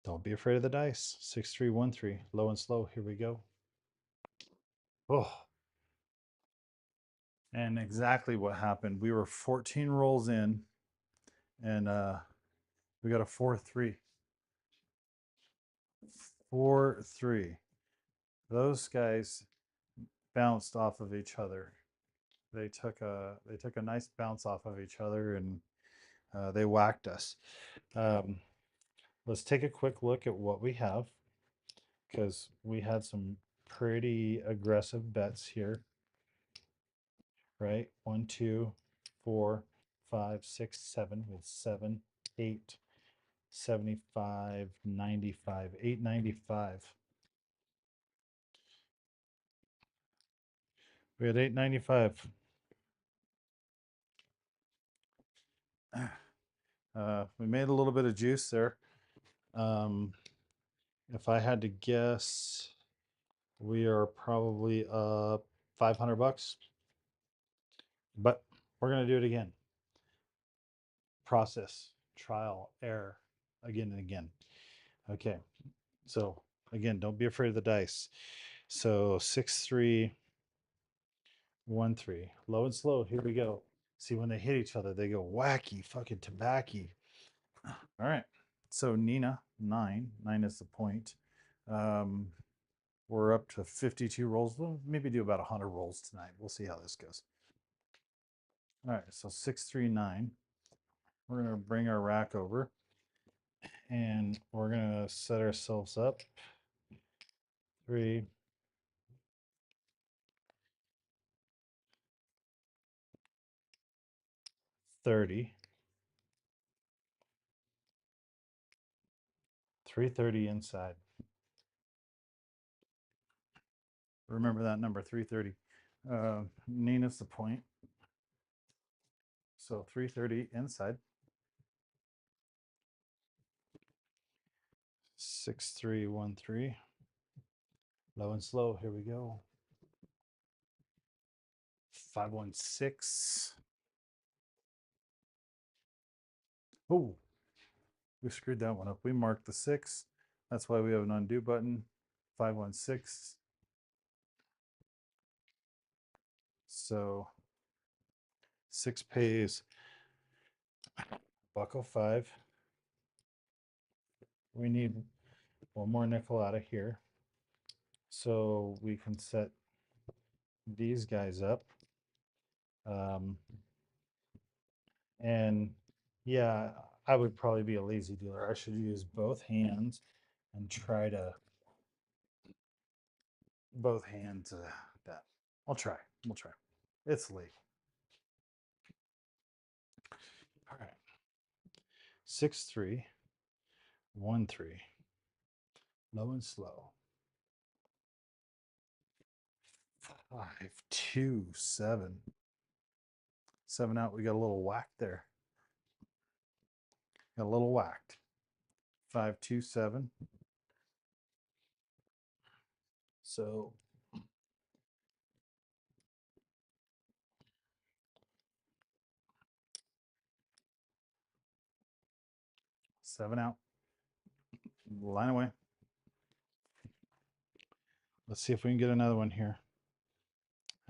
Don't be afraid of the dice. 6313. Low and slow. Here we go. Oh. And exactly what happened. We were 14 rolls in, and we got a 4-3. 4-3. Those guys bounced off of each other. They took a nice bounce off of each other, and they whacked us. Let's take a quick look at what we have, because we had some pretty aggressive bets here, right? 1, 2, 4, 5, 6, 7 with 7, 8, 75, 95, 895. We had 895. We made a little bit of juice there. If I had to guess, we are probably up $500, but we're gonna do it again. Process, trial, error, again and again. Okay, so again, don't be afraid of the dice. So 6-3-1-3, low and slow. Here we go. See, when they hit each other, they go wacky, fucking tobacco. All right. So Nina, 9. 9 is the point. We're up to 52 rolls. We'll maybe do about 100 rolls tonight. We'll see how this goes. All right. So 6-3-9. We're going to bring our rack over, and we're going to set ourselves up. 3, 30. 330 inside. Remember that number, 330. Nina's the point. So 330 inside. 6-3-1-3. Low and slow. Here we go. 5-1-6. Oh, we screwed that one up. We marked the 6. That's why we have an undo button. 5-1-6. So 6 pays $1.05. We need one more nickel out of here, so we can set these guys up. And yeah, I would probably be a lazy dealer. I should use both hands and try to that. I'll try. We'll try. It's late. All right. 6-3-1-3. Low and slow. 5-2-7. 7 out. We got a little whack there. Got a little whacked. 5-2-7. So seven out. Line away. Let's see if we can get another one here.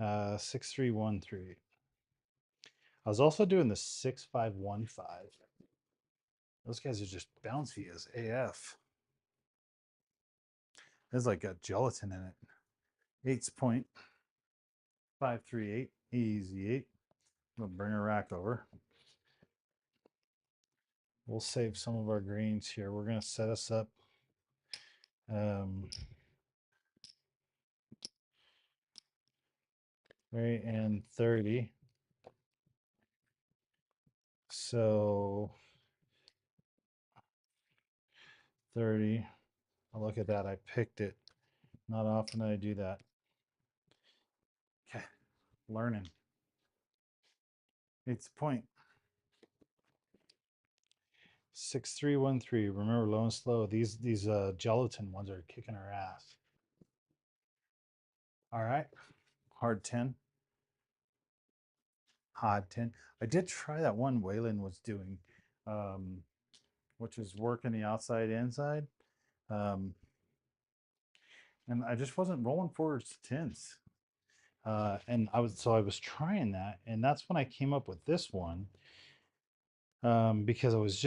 6-3-1-3. I was also doing the 6-5-1-5. Those guys are just bouncy as AF. It's like got gelatin in it. 8's point. 538, easy 8. We'll bring our rack over. We'll save some of our greens here. We're going to set us up. Right, and 30. So 30. Oh, look at that. I picked it. Not often I do that. Okay. Learning. It's the point. 6313. Remember, low and slow. These gelatin ones are kicking our ass. All right. Hard 10. Hard 10. I did try that one Waylon was doing, which is working the outside inside. And I just wasn't rolling forwards to 10s. And I was trying that, and that's when I came up with this one. Because I was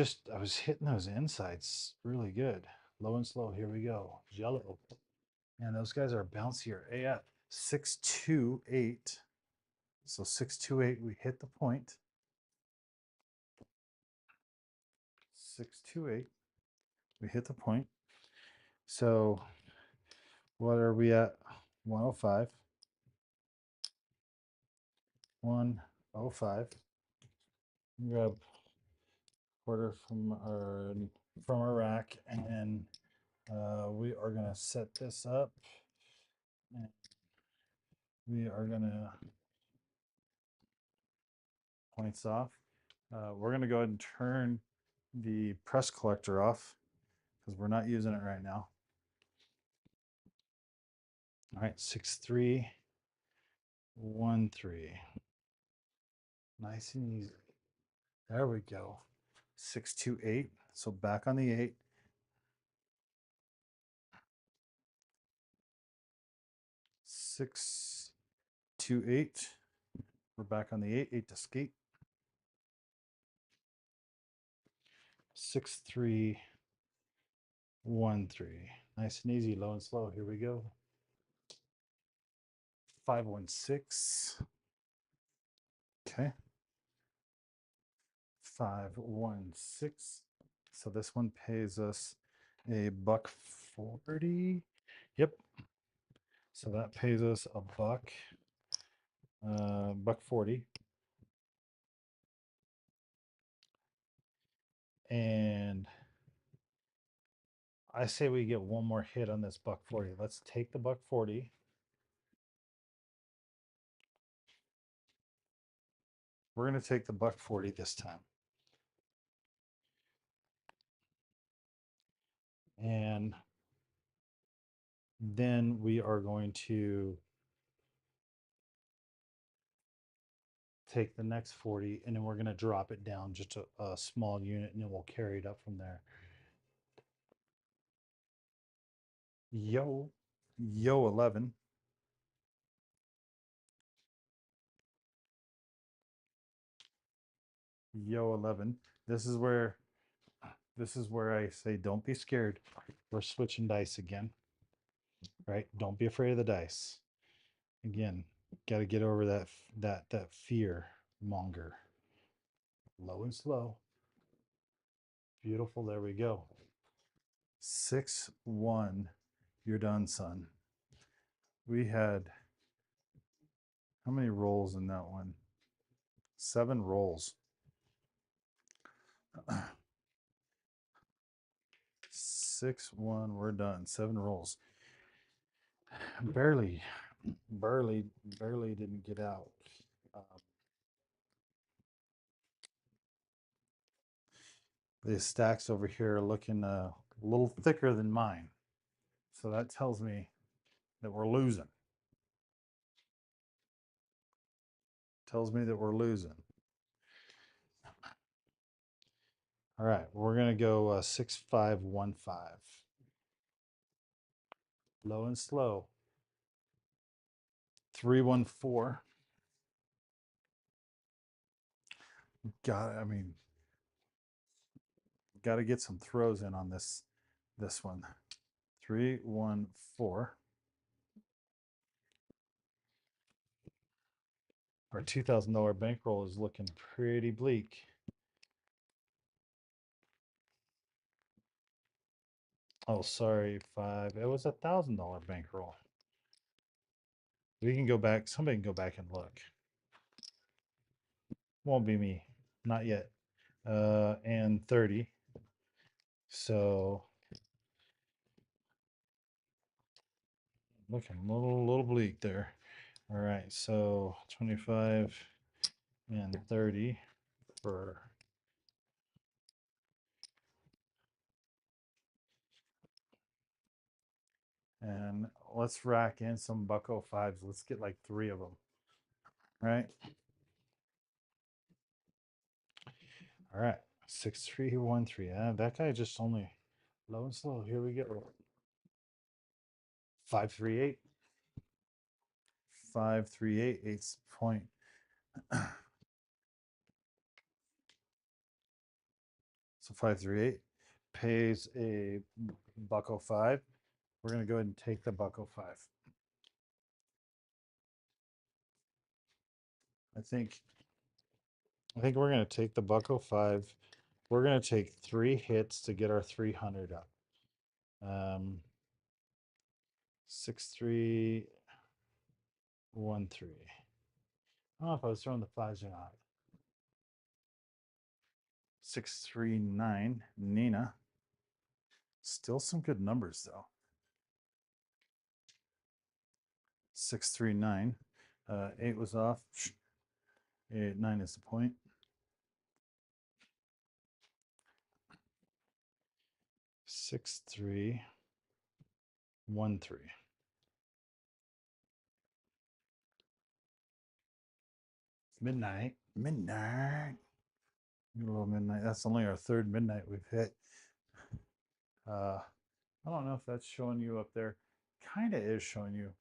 hitting those insides really good. Low and slow. Here we go. Jello. And those guys are bouncier. AF 628. So 628, we hit the point. 628, we hit the point. So what are we at? 105. 105. Grab quarter from our rack, and we are gonna set this up. And we are gonna points off. We're gonna go ahead and turn the press collector off because we're not using it right now. All right, 6313. Nice and easy. There we go. 628. So back on the 8. 628. We're back on the 8. 8 to skate. 6313. Nice and easy, low and slow. Here we go. 516. Okay. 516. So this one pays us a $1.40. Yep. So that pays us a $1.40. And I say we get one more hit on this $1.40. Let's take the $1.40. We're going to take the $1.40 this time. And then we are going to take the next 40, and then we're going to drop it down just a small unit, and then we'll carry it up from there. Yo 11. Yo 11. This is where I say don't be scared. We're switching dice again. Right? Don't be afraid of the dice. Again, got to get over that fear monger. Low and slow. Beautiful. There we go. 6-1. You're done, son. We had how many rolls in that one? 7 rolls. 6-1. We're done. 7 rolls. Barely didn't get out. The stacks over here are looking a little thicker than mine. So that tells me that we're losing. Tells me that we're losing. All right, we're going to go 6515. Low and slow. 314. Got to get some throws in on this one. 314. Our $2,000 bankroll is looking pretty bleak. Oh, sorry, five. It was $1,000 bankroll. We can go back. Somebody can go back and look. Won't be me. Not yet. And 30. So looking a little bleak there. All right, so 25 and 30 for and let's rack in some bucko fives. Let's get like 3 of them. Right. All right. 6313. That guy just only low and slow. Here we go. 538. 538. Eight's point. So 538 pays a bucko five. We're gonna go ahead and take the bucko five. I think we're gonna take the bucko five. We're gonna take 3 hits to get our 300 up. 6313. I don't know if I was throwing the fives or not. 639. Nina. Still some good numbers though. 639. 8 was off. 9 is the point. 6313. Midnight. Midnight. A little midnight. That's only our 3rd midnight we've hit. I don't know if that's showing you up there. Kind of is showing you.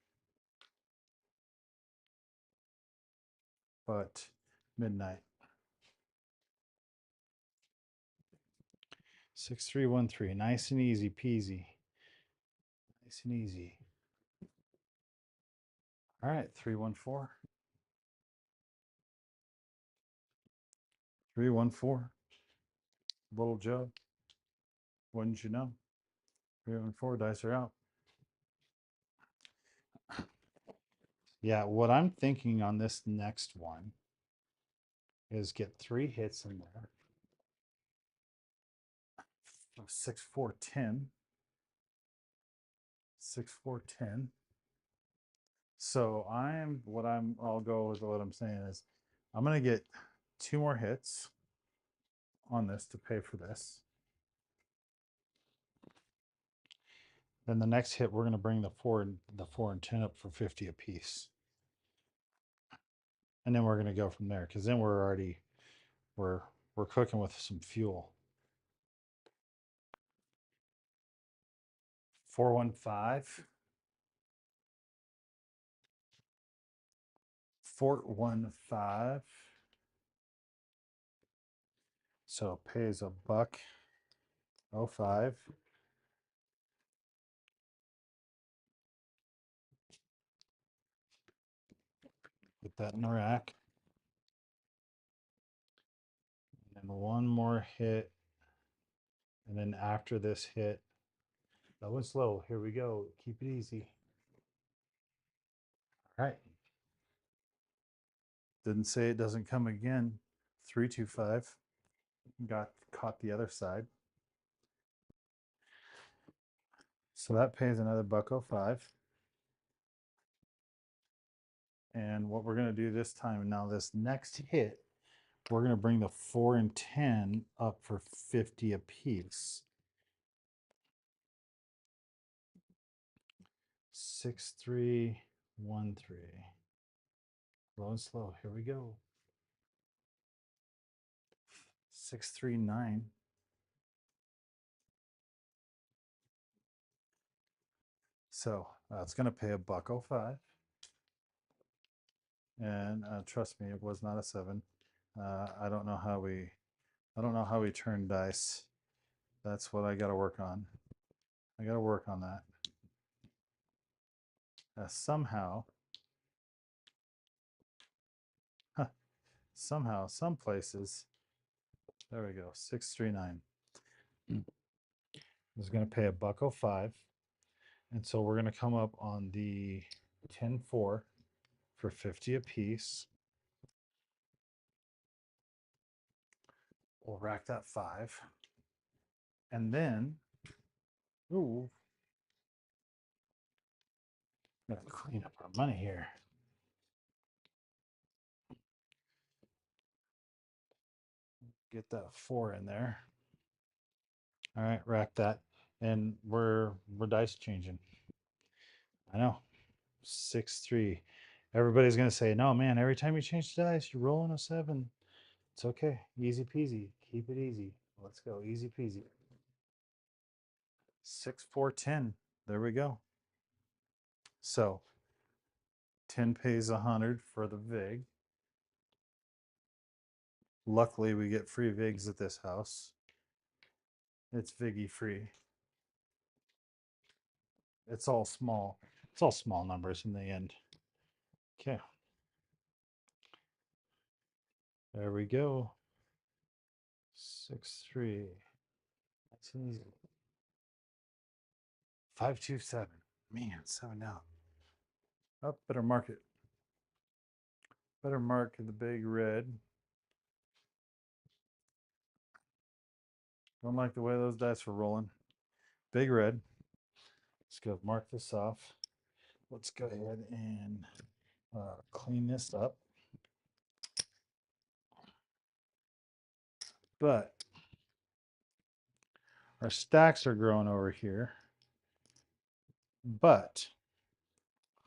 But midnight. 6313. Nice and easy peasy. Nice and easy. All right, 314. 314. Little Joe. Wouldn't you know? 314 dice are out. Yeah, what I'm thinking on this next one is get 3 hits in there. 6 4 10. 6 4 10. So I'll go with what I'm saying is I'm gonna get 2 more hits on this to pay for this. Then the next hit we're gonna bring the 4 and 10 up for 50 apiece. And then we're gonna go from there because then we're cooking with some fuel. 415. 415. So it pays a $1.05. Put that in the rack. And then one more hit. And then after this hit, low and slow. Here we go. Keep it easy. All right. Didn't say it doesn't come again. 325. Got caught the other side. So that pays another $1.05. And what we're going to do this time, now this next hit, we're going to bring the 4 and 10 up for 50 apiece. 6313. Low and slow. Here we go. 639. So it's going to pay a $1.05. And trust me, it was not a 7. I don't know how we turn dice. That's what I got to work on. I got to work on that. Somehow somehow, some places, there we go, 639. Is going to pay $1.05. And so we're going to come up on the 10-4 for 50 a piece. We'll rack that 5. And then, ooh, gotta clean up our money here. Get that 4 in there. All right, rack that. And we're dice changing. I know. 6-3. Everybody's gonna say, no, man, every time you change the dice, you're rolling a 7. It's okay. Easy peasy. Keep it easy. Let's go. Easy peasy. 6, 4, 10. There we go. So 10 pays 100 for the VIG. Luckily, we get free VIGs at this house. It's Viggy free. It's all small. It's all small numbers in the end. Okay. There we go. 6-3. That's easy. 5-2-7. Man, 7 down. Oh, better mark it. Better mark the big red. Don't like the way those dice were rolling. Big red. Let's go mark this off. Let's go ahead and clean this up. But our stacks are growing over here. But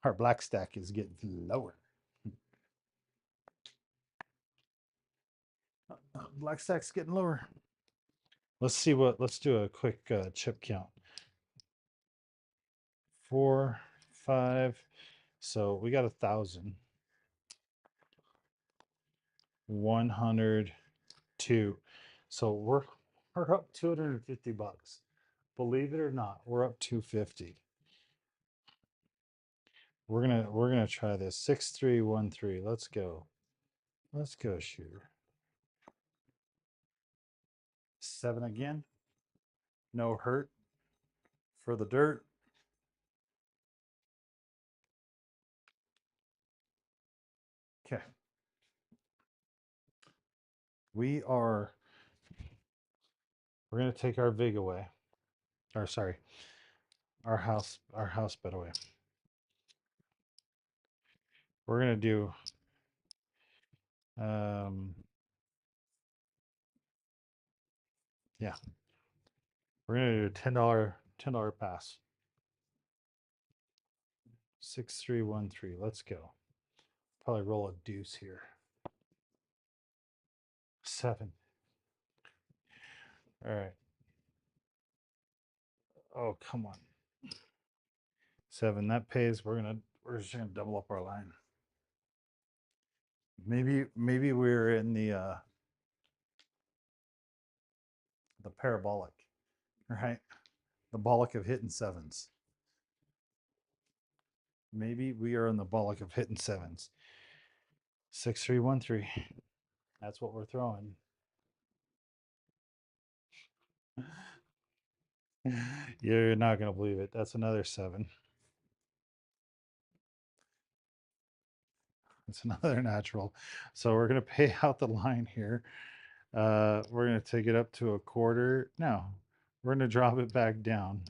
our black stack is getting lower. Black stack's getting lower. Let's do a quick chip count. 4, 5. So we got 1,000. 102. So we're up $250. Believe it or not, we're up 250. We're gonna try this. 6-3-1-3. Let's go. Let's go, shooter. 7 again. No hurt for the dirt. Okay. We're gonna take our VIG away. Or sorry, our house bet away. We're gonna do yeah. We're gonna do a $10 pass. 6-3-1-3. Let's go. Probably roll a deuce here. 7. All right. Oh, come on. 7. That pays. We're just gonna double up our line. Maybe we're in the parabolic, right? The bollock of hitting 7s. Maybe we are in the bollock of hitting 7s. 6-3-1-3. That's what we're throwing. You're not gonna believe it. That's another 7. It's another natural. So we're gonna pay out the line here. We're gonna take it up to a quarter. No, we're gonna drop it back down.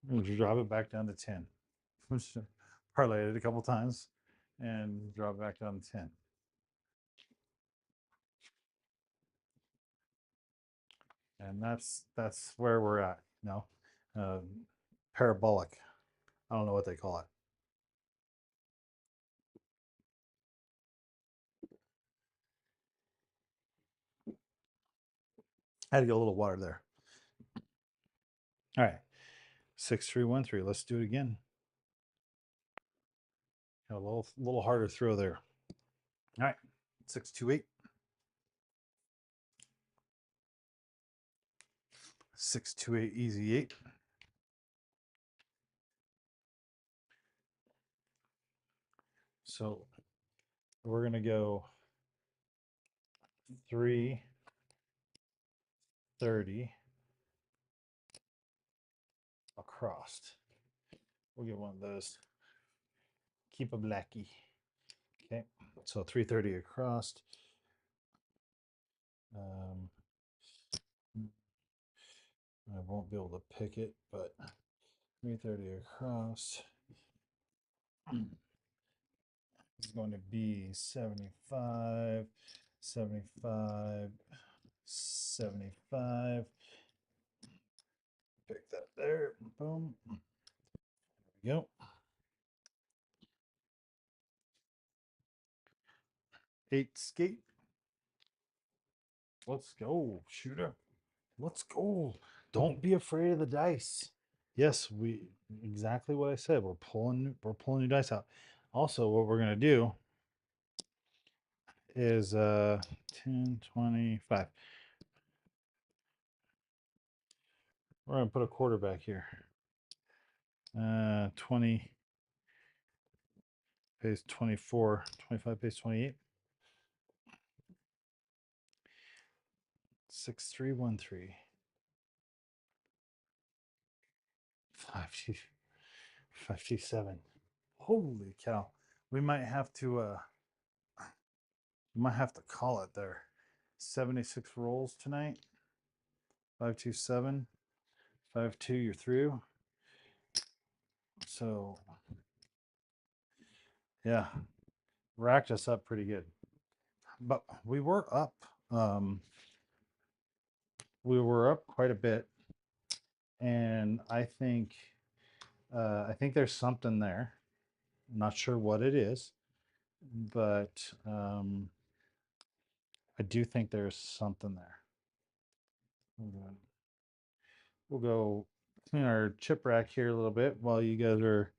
We're gonna drop it back down to 10. Parlay it a couple times and drop it back down to 10. And that's where we're at. No, parabolic. I don't know what they call it. I had to get a little water there. All right, 6-3-1-3. Let's do it again. Got a little harder throw there. All right, 6-2-8. 6-2-8 easy 8. So We're going to go 330 across. We'll get one of those. Keep a blackie. Okay, so 330 across. Um, I won't be able to pick it, but 330 across is going to be 75, 75, 75. Pick that there. Boom. There we go. 8 skate. Let's go, shooter. Let's go. Don't be afraid of the dice. Yes, we exactly what I said. We're pulling new dice out. Also, what we're gonna do is 10, 25. We're gonna put a quarter back here. 20 pays 24, 25 pays 28. 6313. 527. Holy cow. We might have to call it there. 76 rolls tonight. 527. 5-2, you're through. So yeah, racked us up pretty good. But we were up. We were up quite a bit, and I think there's something there. I'm not sure what it is, but I do think there's something there. We'll go clean our chip rack here a little bit while you guys are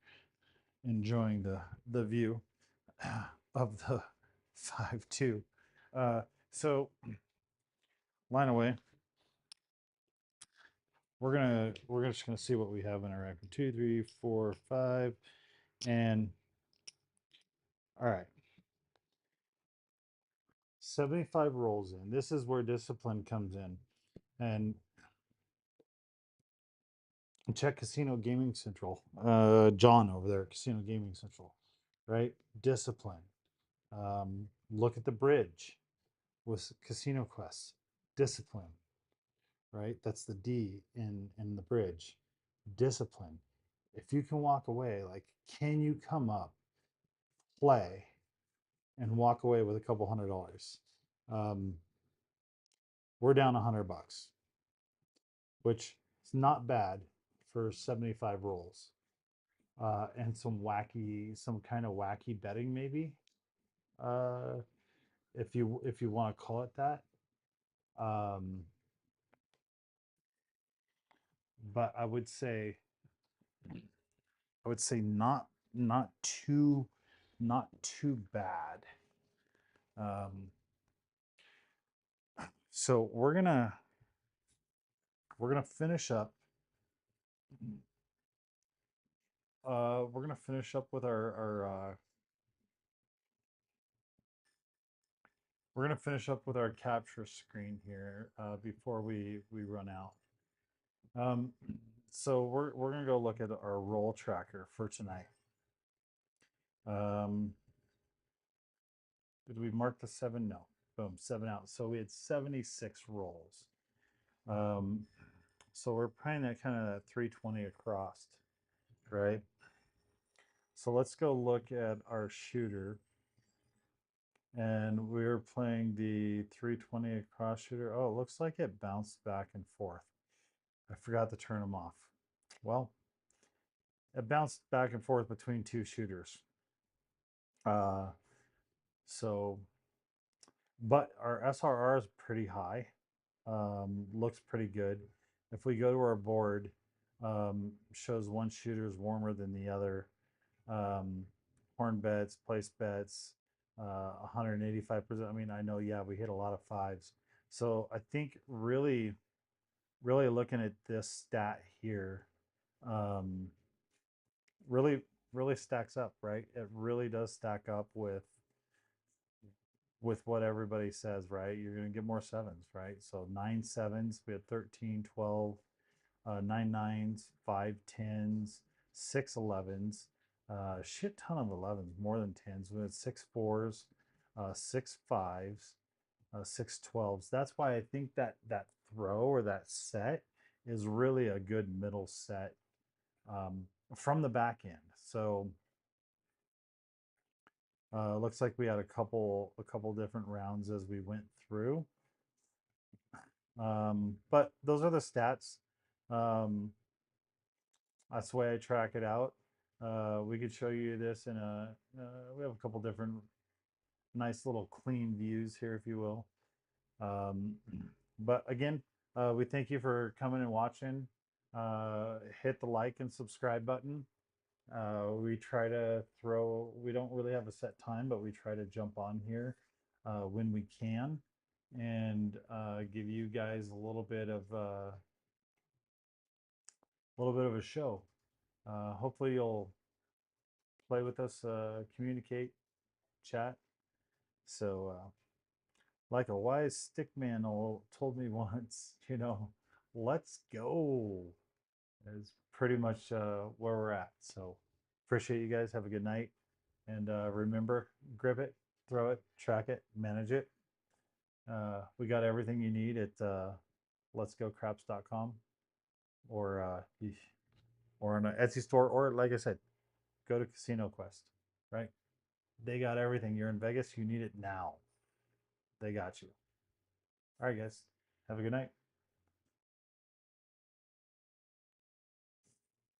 enjoying the view of the 5-2. So line away. We're just gonna see what we have in our rack. 2, 3, 4, 5, and all right. 75 rolls in. This is where discipline comes in. And check Casino Gaming Central. John over there, Casino Gaming Central, right? Discipline. Look at the bridge with Casino Quest. Discipline, right? That's the D in the bridge. Discipline. If you can walk away, like, can you come up, play, and walk away with a couple $100? We're down $100, which is not bad for 75 rolls. And some kind of wacky betting, maybe, uh, if you want to call it that. Um, but I would say not too bad. Um, so we're gonna finish up. We're gonna finish up with our we're gonna finish up with our capture screen here before we run out. So we're gonna go look at our roll tracker for tonight. Did we mark the 7? No. Boom, 7 out. So we had 76 rolls. So we're playing at kind of 320 across, right? So let's go look at our shooter. And we're playing the 320 across shooter. Oh, it looks like it bounced back and forth. I forgot to turn them off. Well, it bounced back and forth between two shooters. Uh, so, but our SRR is pretty high. Looks pretty good. If we go to our board, shows one shooter is warmer than the other. Horn bets, place bets, 185%. I mean, I know, yeah, we hit a lot of fives. So I think really, really looking at this stat here, really, really stacks up, right? It really does stack up with with what everybody says, right? You're going to get more sevens, right? So 9 sevens, we had 13, 12, 9 nines, 5 10s, 6 11s, shit ton of 11s, more than 10s. We had 6 4s, 6 5s, 6 12s. That's why I think that throw or that set is really a good middle set um, from the back end. So looks like we had a couple different rounds as we went through. But those are the stats. Um, that's the way I track it out. We could show you this in we have a couple different nice little clean views here, if you will. Um, but again, we thank you for coming and watching. Hit the like and subscribe button. We try to we don't really have a set time, but we try to jump on here when we can and give you guys a little bit of a show. Hopefully you'll play with us, communicate, chat. So, like a wise stick man told me once, let's go is pretty much where we're at. So, appreciate you guys. Have a good night. And remember, grip it, throw it, track it, manage it. We got everything you need at LetsGoCraps.com or or on an Etsy store, or like I said, go to Casino Quest, right? They got everything. You're in Vegas, you need it now. They got you. All right, guys. Have a good night.